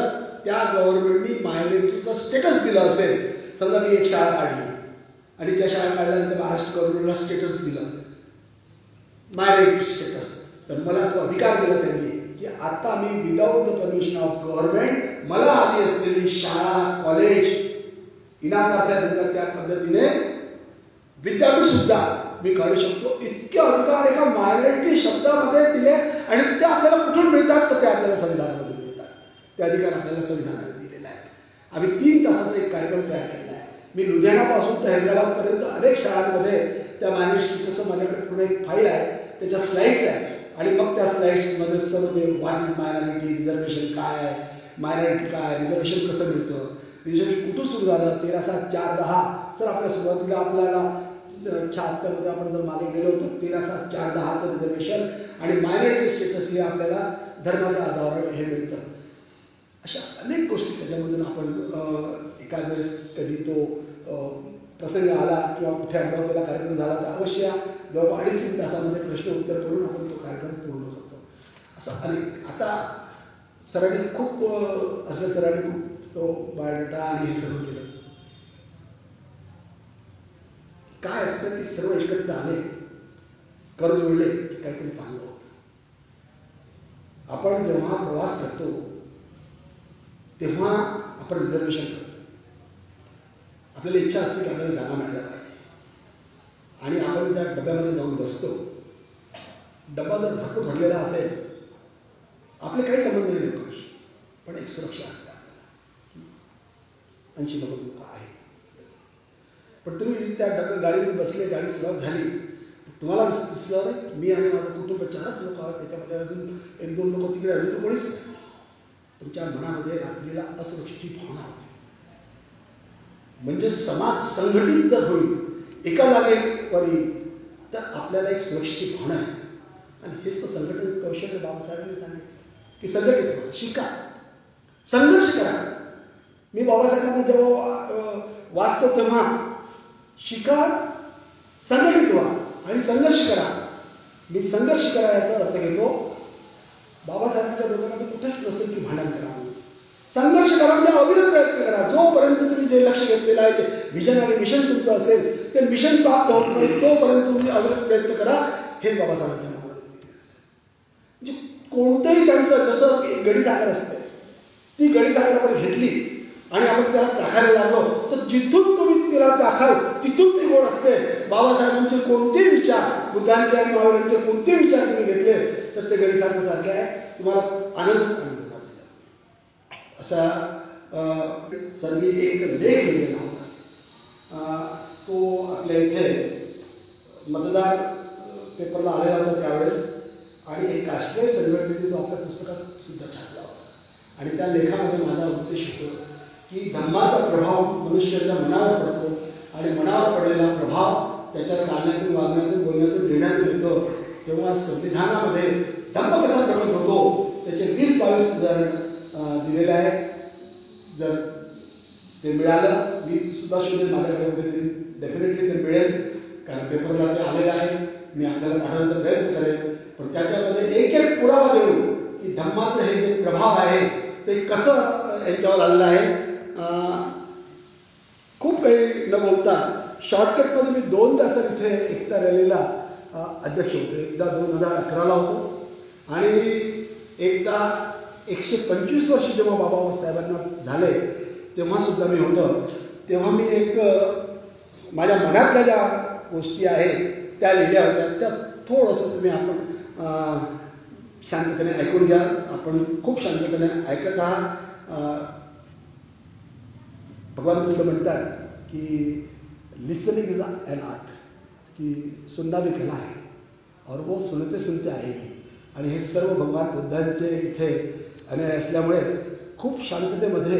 त्या गव्हर्नमेंटनी मायनॉरिटीचं स्टेटस दिलं असेल, समजा मी एक शाळा काढली आणि त्या शाळा काढल्यानंतर महाराष्ट्र गव्हर्नमेंटला स्टेटस दिलं मायनॉरिटी स्टेटस, तर मला तो अधिकार दिला त्यांनी की आता me without the permission of government मला हवी असलेली शाळा कॉलेज इनामदार त्या पद्धतीने विद्यापीठ सुद्धा मी काढू शकतो. इतके अधिकार एका मायनॉरिटी शब्दामध्ये दिले आणि ते आपल्याला कुठून मिळतात तर ते आपल्याला संविधानामध्ये मिळतात. ते अधिकार आपल्याला संविधानाने दिलेले आहेत. आम्ही 3 तासाचा एक कार्यक्रम तयार केला आहे. मी लुधियानापासून तर हैदराबादपर्यंत अनेक शाळांमध्ये त्या मायनॉरिटी कसं माझ्याकडे पुढे एक फाईल आहे, त्याच्या स्लाइड्स आहे आणि मग त्या स्लाइड्समध्ये सर्व व्हॉट इज मायनॉरिटी, रिझर्वेशन काय आहे, मायनॉरिटी काय, रिझर्वेशन कसं मिळतं, रिझर्वेशन कुठून सुरू झालं, 13,7,4,10. सर आपल्या सुरुवातीला आपल्याला 76 आपण जर मागे गेलो होतो 13,7,4,10चं रिझर्वेशन आणि मायनॉरिटी स्टेटस हे आपल्याला धर्माच्या आधारावर हे मिळतं. अशा अनेक गोष्टी त्याच्यामधून आपण एखाद वेळेस कधी तो प्रसंग आला किंवा कुठे अमरावतीला कार्यक्रम झाला तर अवश्य जवळपास 2.5-3 तासामध्ये प्रश्न उत्तर करून आपण तो कार्यक्रम पूर्ण करतो. असं अनेक आता सरांनी खूप अशा सरांनी खूप तो बायोडेटा आणि हे सर्व केलं. काय असतं की सर्व एकत्र आले, कर जोडले की काहीतरी चांगलं होतं. आपण जेव्हा प्रवास करतो तेव्हा आपण रिझर्वेशन करतो. आपल्याला इच्छा असते की आपल्याला जागा मिळायला पाहिजे आणि आपण त्या डब्यामध्ये जाऊन बसतो. डबा जर भरपूर भरलेला असेल, आपले काही संबंध नाही लोकांशी, पण एक सुरक्षा असते आपल्याला 80-90 लोक आहेत. पण तुम्ही त्या गाडीमध्ये बसले, गाडी सुरुवात झाली, तुम्हाला दिसलं मी आणि माझं कुटुंब 4च लोक आहोत, त्याच्यामध्ये अजून 1-2 लोक तिकडे, अजून तर कोणीच नाही. तुमच्या मनामध्ये रात्रीला असुरक्षित भावना होती. म्हणजे समाज संघटित जर होईल एका जागेवर तर आपल्याला एक सुरक्षित भावना आहे. आणि हेच तर संघटन कौशल्य बाबासाहेबांनी सांगितलं की संघटित व्हा, शिका, संघर्ष करा. मी बाबासाहेबांना जेव्हा वाचतो तेव्हा शिका, संघटित व्हा आणि संघर्ष करा. मी संघर्ष करा याचा अर्थ घेतो बाबासाहेबांच्या डोक्यामध्ये कुठेच नसेल की भांडण करा. संघर्ष करा म्हणजे अविरत प्रयत्न करा. जोपर्यंत तुम्ही जे लक्ष घेतलेलं आहे, ते विजन आणि मिशन तुमचं असेल, ते मिशन प्राप्त होत नाही तोपर्यंत तुम्ही अविरत प्रयत्न करा. हेच बाबासाहेबांच्या नावामध्ये म्हणजे कोणतंही त्यांचं जसं एक गडी साखर असते, ती गडी साखर आपण घेतली आणि आपण त्याला चाखायला लागलो तर जिथून तुम्ही त्याला चाखाल तिथून ती गोड असते. बाबासाहेबांचे कोणतेही विचार, बुद्धांचे आणि महावीरांचे कोणतेही विचार तुम्ही घेतले तर ते गडी साखरेसारखे आहे, तुम्हाला आनंदच आनंद. असा सर मी एक लेख लिहिलेला होता. तो आपल्या इथे मतदार पेपरला आलेला होता त्यावेळेस आणि एक राष्ट्रीय संघटनेने तो आपल्या पुस्तकात सुद्धा छापला होता. आणि त्या लेखामध्ये माझा उद्देश होतो की धम्माचा प्रभाव मनुष्याच्या मनावर पडतो आणि मनावर पडलेला प्रभाव त्याच्या चालण्यातून, वागण्यातून, बोलण्यातून, लिहिण्यातून येतो. तेव्हा संविधानामध्ये धम्म कसा प्रकट होतो त्याचे 20-22 उदाहरण दिलेलं आहे. जर ते मिळालं, मी सुद्धा शोधेन, माझ्याकडे डेफिनेटली ते मिळेल कारण पेपरला ते आलेलं आहे. मी आपल्याला पाठवण्याचा प्रयत्न करेन. पण त्याच्यामध्ये एक पुरावा देऊन की धम्माचं हे जे प्रभाव आहे ते कसं यांच्यावर आलेलं आहे. खूप काही न बोलता शॉर्टकटमध्ये मी 2 तासात इथे एकता रॅलीला अध्यक्ष होतो. एकदा 2011ला होतो आणि एकदा 125 वर्ष जेव्हा बाबासाहेबांना झाले तेव्हा सुद्धा मी होतो. तेव्हा मी एक माझ्या मनातल्या ज्या गोष्टी आहेत त्या लिहिल्या होत्या. त्या थोडंसं तुम्ही आपण शांततेने ऐकून घ्या. आपण खूप शांततेने ऐकत आहात. भगवान बुद्ध म्हणतात की लिसनिंग इज एन आर्ट, की सुनना भी कला है और वो सुनते सुनते आएगी. आणि हे सर्व भगवान बुद्धांचे इथे अन्याय असल्यामुळे खूप शांततेमध्ये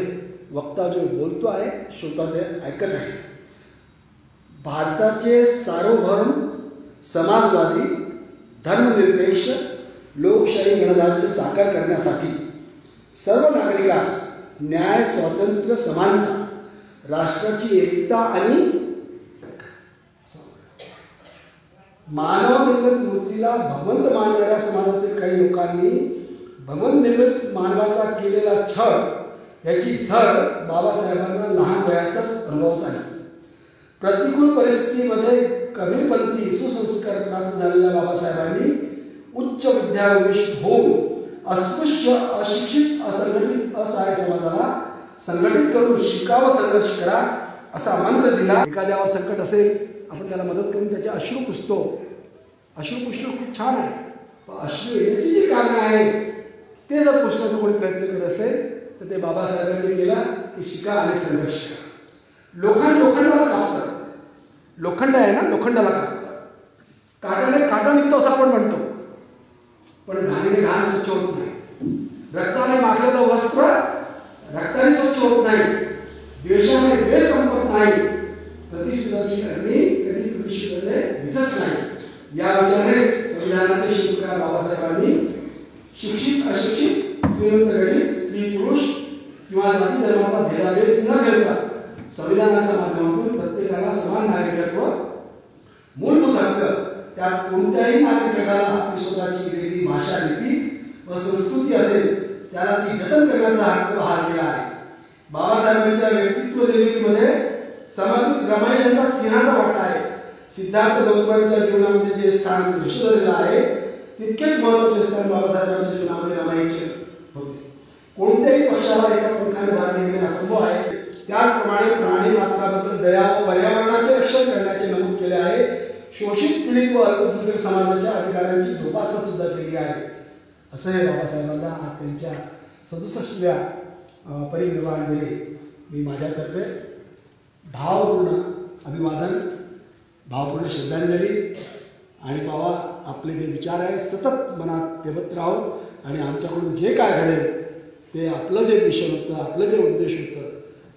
वक्ता जो बोलतो आहे, श्रोता ते ऐकत आहे. भारताचे सार्वभौम समाजवादी धर्मनिरपेक्ष लोकशाही गणराज्य साकार करण्यासाठी सर्व नागरिकास न्याय, स्वातंत्र्य, समानता, राष्ट्राची एकता आणि मानवनिर्मित मूर्तीला भगवंत मानणाऱ्या समाजातील काही लोकांनी भगवंत निर्मित मानवाचा केलेला छळ याची झळ बाबासाहेबांना लहान वयातच अनुभवास आली. प्रतिकूल परिस्थितीमध्ये कमीपंथी सुसंस्कार प्राप्त झालेल्या बाबासाहेबांनी उच्च विद्याभूषित होऊन अस्पृश्य, अशिक्षित, असंघटित, असहाय समाजाला संघटित करून शिकावं, संघर्ष करा असा मंत्र दिला. एखाद्यावर संकट असेल, आपण त्याला मदत करून त्याचे अश्रू पुसतो. अश्रू पुसणं खूप छान आहे, पण अश्रू येण्याची जी कारणं आहे ते जर पुसण्याचा कोणी प्रयत्न करत असेल तर ते बाबासाहेबांनी केला की शिका आणि संघर्ष करा. लोखंडाला कापतात, लोखंड आहे ना, लोखंडाला कापतात. काटाने काटा निघतो असं आपण म्हणतो, पण घाणीने घाण स्वच्छ होत नाही. रक्ताने माखलेलं वस्त्र रक्ताने स्वच्छ होत नाही. देशाने देश संपत नाही. प्रतिष्ठाची अग्नी कधी तुळशीमध्ये दिसत नाही. या विचाराने संविधानाचे शिल्पकार बाबासाहेबांनी शिक्षित, अशिक्षित, श्रीमंत, गरीब, स्त्री, पुरुष किंवा जाती धर्माचा भेदाभेद न करता संविधानाच्या माध्यमातून प्रत्येकाला समान नागरिकत्व, मूलभूत हक्क, त्यात कोणत्याही नागरिकाला आपली स्वतःची वेगळी भाषा, लिपी व संस्कृती असेल त्याला ती जतन करण्याचा हक्क हा दिला आहे. बाबासाहेबांच्या व्यक्तित्व निर्मितीमध्ये समर्पित रमाई यांचा सिंहाचा वाटा आहे. सिद्धार्थ गौतमांच्या जीवनामध्ये जे स्थान विश्वसलेलं आहे तितकेच महत्त्वाचे स्थान बाबासाहेबांच्या जीवनामध्ये रमाईचे होते. कोणत्याही पक्षाला एका पंखाने भारत घेणे असंभव आहे. त्याचप्रमाणे प्राणी मात्राबद्दल दया व पर्यावरणाचे रक्षण करण्याचे नमूद केले आहे. शोषित, पीडित व अल्पसंख्याक समाजाच्या अधिकारांची जोपासना सुद्धा केली आहे. असं हे बाबासाहेबांना आज त्यांच्या 67व्या परिनिर्वाण दिले मी माझ्यातर्फे भावपूर्ण अभिवादन, भावपूर्ण श्रद्धांजली. आणि बाबा आपले जे विचार आहेत सतत मनात ठेवत राहू आणि आमच्याकडून जे काय घडेल ते आपलं जे मिशन होतं, आपलं जे उद्देश होतं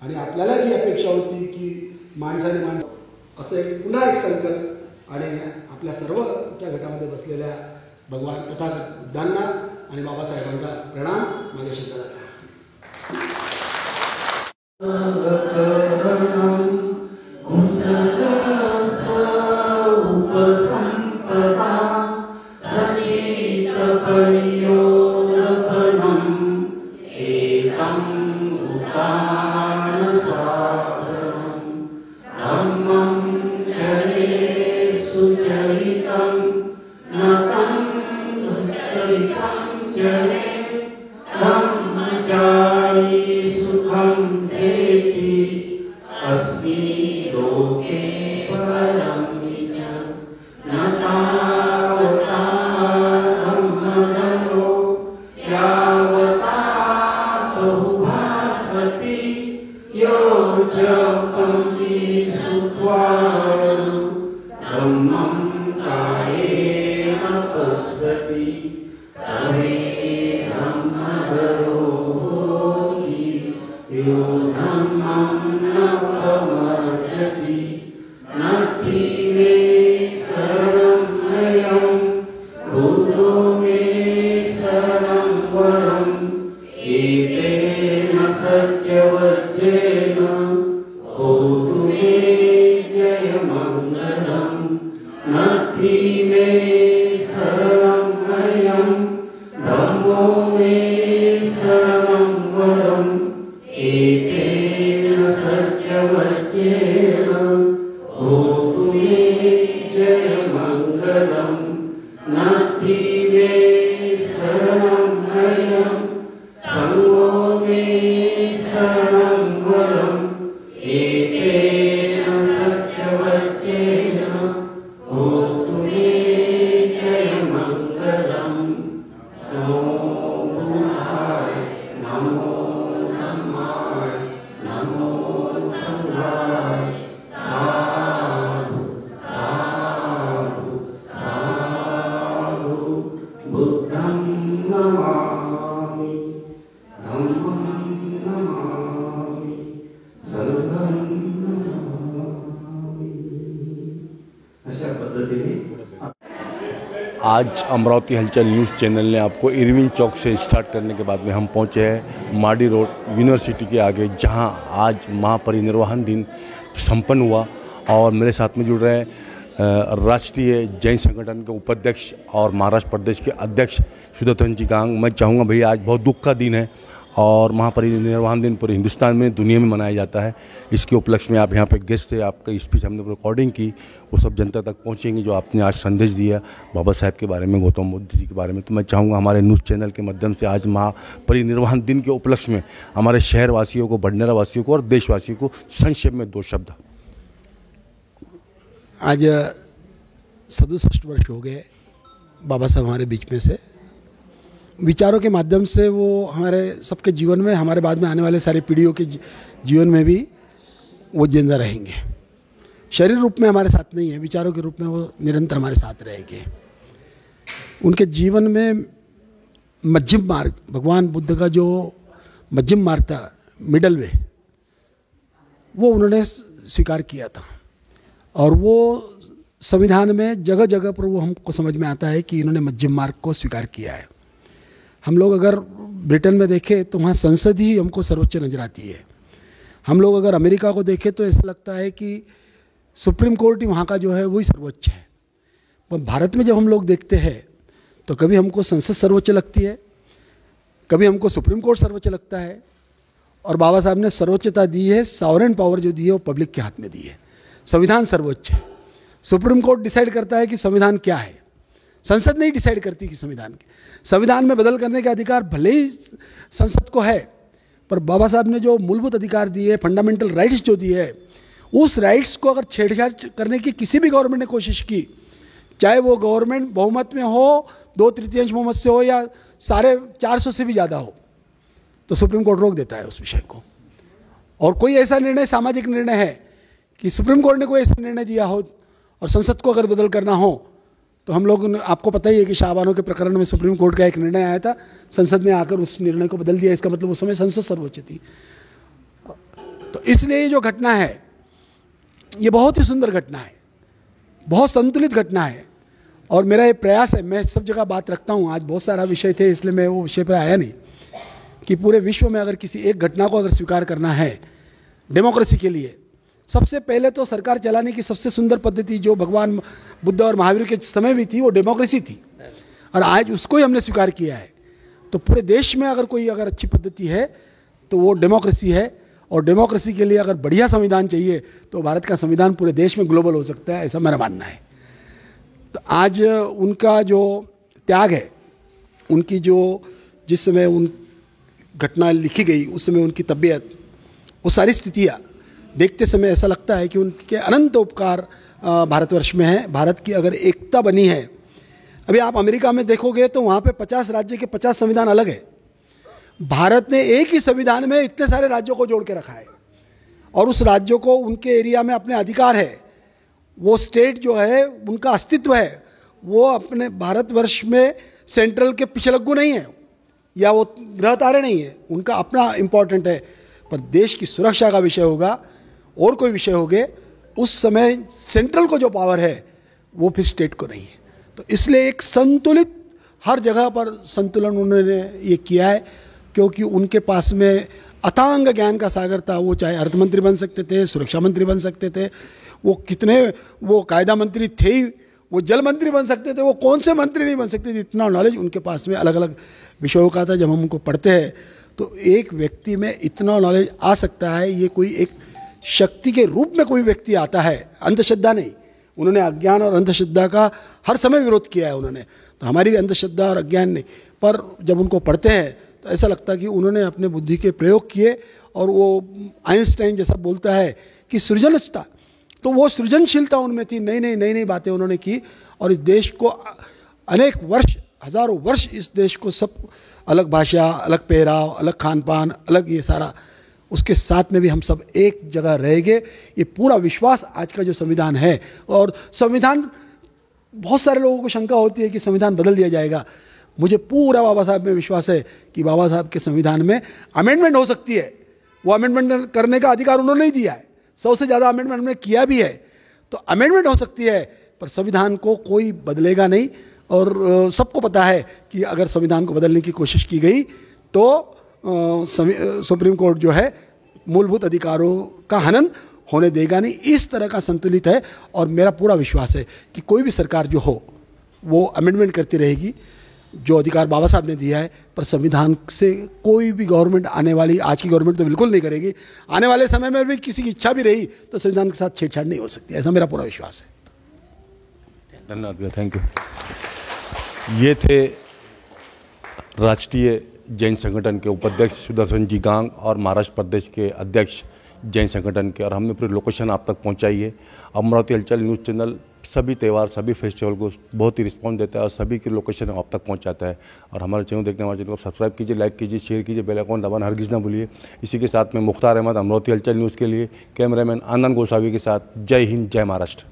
आणि आपल्याला जी अपेक्षा होती की माणसाने असं एक पुन्हा एक संकल्प आणि आपल्या सर्वच्या गटामध्ये बसलेल्या भगवान तथागत बुद्धांना आणि बाबासाहेबांना प्रणाम. माझ्या शब्दाला सत्यवच्चेन आज अमरावती हलचल न्यूज़ चैनल ने आपको इरविन चौक से स्टार्ट करने के बाद में हम पहुंचे हैं माडी रोड यूनिवर्सिटी के आगे, जहां आज महापरिनिर्वाण दिन संपन्न हुआ। और मेरे साथ में जुड़ रहे हैं राष्ट्रीय जैन संगठन के उपाध्यक्ष और महाराष्ट्र प्रदेश के अध्यक्ष सुदर्शन जी गांग। मैं चाहूँगा भैया, आज बहुत दुख का दिन है और महापरिनिर्वाण दिन पूरे हिंदुस्तान में, दुनिया में मनाया जाता है। इसके उपलक्ष्य में आप यहाँ पे गेस्ट थे, आपका स्पीच हमने रिकॉर्डिंग की, वो सब जनता तक पहुँचेंगे जो आपने आज संदेश दिया बाबा साहेब के बारे में, गौतम बुद्ध जी के बारे में। तो मैं चाहूँगा हमारे न्यूज़ चैनल के माध्यम से आज महापरिनिर्वाण दिन के उपलक्ष्य में हमारे शहर वासियों को, भंडारा वासियों को और देशवासियों को संक्षेप में 2 शब्द। आज 67 वर्ष हो गए बाबा साहब हमारे बीच में से। विचारों के माध्यम से वो हमारे सबके जीवन में, हमारे बाद में आने वाले सारी पीढ़ियों के जीवन में भी वो जिंदा रहेंगे। शरीर रूप में हमारे साथ नहीं है, विचारों के रूप में वो निरंतर हमारे साथ रहेंगे। उनके जीवन में मध्यम मार्ग, भगवान बुद्ध का जो मध्यम मार्ग था, मिडल वे, वो उन्होंने स्वीकार किया था। और वो संविधान में जगह जगह पर वो हमको समझ में आता है कि इन्होंने मध्यम मार्ग को स्वीकार किया है। हम लोग अगर ब्रिटेन में देखें तो वहाँ संसद ही हमको सर्वोच्च नजर आती है। हम लोग अगर अमेरिका को देखें तो ऐसा लगता है कि सुप्रीम कोर्ट ही वहाँ का जो है वही सर्वोच्च है। पर भारत में जब हम लोग देखते हैं तो कभी हमको संसद सर्वोच्च लगती है, कभी हमको सुप्रीम कोर्ट सर्वोच्च लगता है। और बाबा साहब ने सर्वोच्चता दी है, सॉवरेन पावर जो दी है वो पब्लिक के हाथ में दी है। संविधान सर्वोच्च है। सुप्रीम कोर्ट डिसाइड करता है कि संविधान क्या है, संसद नहीं डिसाइड करती कि संविधान में बदल करने का अधिकार भले ही संसद को है, पर बाबा साहब ने जो मूलभूत अधिकार दिए, फंडामेंटल राइट्स जो दिए है, उस राइट्स को अगर छेड़छाड़ करने की किसी भी गवर्नमेंट ने कोशिश की, चाहे वो गवर्नमेंट बहुमत में हो, 2/3 बहुमत से हो या 450 से भी ज़्यादा हो, तो सुप्रीम कोर्ट रोक देता है उस विषय को। और कोई ऐसा निर्णय, सामाजिक निर्णय है कि सुप्रीम कोर्ट ने कोई ऐसा निर्णय दिया हो और संसद को अगर बदल करना हो, तो हम लोग, आपको पता ही है कि शाहबानों के प्रकरण में सुप्रीम कोर्ट का एक निर्णय आया था, संसद ने आकर उस निर्णय को बदल दिया। इसका मतलब उस समय संसद सर्वोच्च थी। तो इसलिए ये जो घटना है, ये बहुत ही सुंदर घटना है, बहुत संतुलित घटना है। और मेरा ये प्रयास है, मैं सब जगह बात रखता हूँ, आज बहुत सारा विषय थे इसलिए मैं वो विषय पर आया नहीं, कि पूरे विश्व में अगर किसी एक घटना को अगर स्वीकार करना है डेमोक्रेसी के लिए, सबसे पहले तो सरकार चलाने की सबसे सुंदर पद्धति जो भगवान बुद्ध और महावीर के समय भी थी, वो डेमोक्रेसी थी। और आज उसको ही हमने स्वीकार किया है। तो पूरे देश में अगर कोई अगर अच्छी पद्धति है तो वो डेमोक्रेसी है। और डेमोक्रेसी के लिए अगर बढ़िया संविधान चाहिए तो भारत का संविधान पूरे देश में ग्लोबल हो सकता है, ऐसा मेरा मानना है। तो आज उनका जो त्याग है, उनकी जो जिस समय उन घटना लिखी गई उस समय उनकी तबीयत, वो सारी स्थितियाँ देखते समय ऐसा लगता है कि उनके अनंत उपकार भारतवर्ष में है। भारत की अगर एकता बनी है, अभी आप अमेरिका में देखोगे तो वहाँ पे 50 राज्य के 50 संविधान अलग है। भारत ने एक ही संविधान में इतने सारे राज्यों को जोड़ के रखा है और उस राज्यों को उनके एरिया में अपने अधिकार है, वो स्टेट जो है उनका अस्तित्व है, वो अपने भारतवर्ष में सेंट्रल के पिछलग्गू नहीं है या वो ग्रह तारे नहीं है, उनका अपना इम्पोर्टेंट है। पर देश की सुरक्षा का विषय होगा और कोई विषय हो गए, उस समय सेंट्रल को जो पावर है वो फिर स्टेट को नहीं है। तो इसलिए एक संतुलित, हर जगह पर संतुलन उन्होंने ये किया है, क्योंकि उनके पास में अथांग ज्ञान का सागर था। वो चाहे अर्थ मंत्री बन सकते थे, सुरक्षा मंत्री बन सकते थे, वो कितने, वो कायदा मंत्री थे ही, वो जल मंत्री बन सकते थे, वो कौन से मंत्री नहीं बन सकते थे। इतना नॉलेज उनके पास में अलग अलग विषयों का था। जब हम उनको पढ़ते हैं तो एक व्यक्ति में इतना नॉलेज आ सकता है, ये कोई एक शक्ति के रूप में कोई व्यक्ति आता है, अंधश्रद्धा नहीं। उन्होंने अज्ञान और अंधश्रद्धा का हर समय विरोध किया है उन्होंने, तो हमारी भी अंधश्रद्धा और अज्ञान नहीं। पर जब उनको पढ़ते हैं तो ऐसा लगता है कि उन्होंने अपने बुद्धि के प्रयोग किए। और वो आइंस्टाइन जैसा बोलता है कि सृजनशीलता, तो वो सृजनशीलता उनमें थी, नई नई बातें उन्होंने की। और इस देश को अनेक वर्ष, हजारों वर्ष इस देश को सब अलग भाषा, अलग पहराव, अलग खान पान, अलग ये सारा, उसके साथ में भी हम सब एक जगह रहेंगे। ये पूरा विश्वास आज का जो संविधान है। और संविधान, बहुत सारे लोगों को शंका होती है कि संविधान बदल दिया जाएगा। मुझे पूरा बाबा साहब में विश्वास है कि बाबा साहब के संविधान में अमेंडमेंट हो सकती है। वो अमेंडमेंट करने का अधिकार उन्होंने ही दिया है, 100 से ज़्यादा अमेंडमेंट उन्होंने किया भी है। तो अमेंडमेंट हो सकती है, पर संविधान को कोई बदलेगा नहीं। और सबको पता है कि अगर संविधान को बदलने की कोशिश की गई तो सुप्रीम कोर्ट जो है मूलभूत अधिकारों का हनन होने देगा नहीं। इस तरह का संतुलित है और मेरा पूरा विश्वास है कि कोई भी सरकार जो हो वो अमेंडमेंट करती रहेगी जो अधिकार बाबा साहब ने दिया है, पर संविधान से कोई भी गवर्नमेंट आने वाली, आज की गवर्नमेंट तो बिल्कुल नहीं करेगी, आने वाले समय में भी किसी की इच्छा भी रही तो संविधान के साथ छेड़छाड़ नहीं हो सकती, ऐसा मेरा पूरा विश्वास है। धन्यवाद, थैंक यू। ये थे राष्ट्रीय जैन संगठन के उपाध्यक्ष सुदर्शन जी गांग और महाराष्ट्र प्रदेश के अध्यक्ष जैन संगठन के, और हमने पूरी लोकेशन आप तक पहुंचाई है। अमरावती हलचल न्यूज़ चैनल सभी त्यौहार, सभी फेस्टिवल को बहुत ही रिस्पॉन्स देता है और सभी की लोकेशन आप तक पहुंचाता है। और हमारे चैनल देखने वाले चैनल को सब्सक्राइब कीजिए, लाइक कीजिए, शेयर कीजिए, बेल आइकन दबाना हरगिज़ ना भूलिए। इसी के साथ में मुख्तार अहमद, अमरावती हलचल न्यूज़ के लिए, कैमरामैन आनंद गोसावी के साथ, जय हिंद, जय महाराष्ट्र।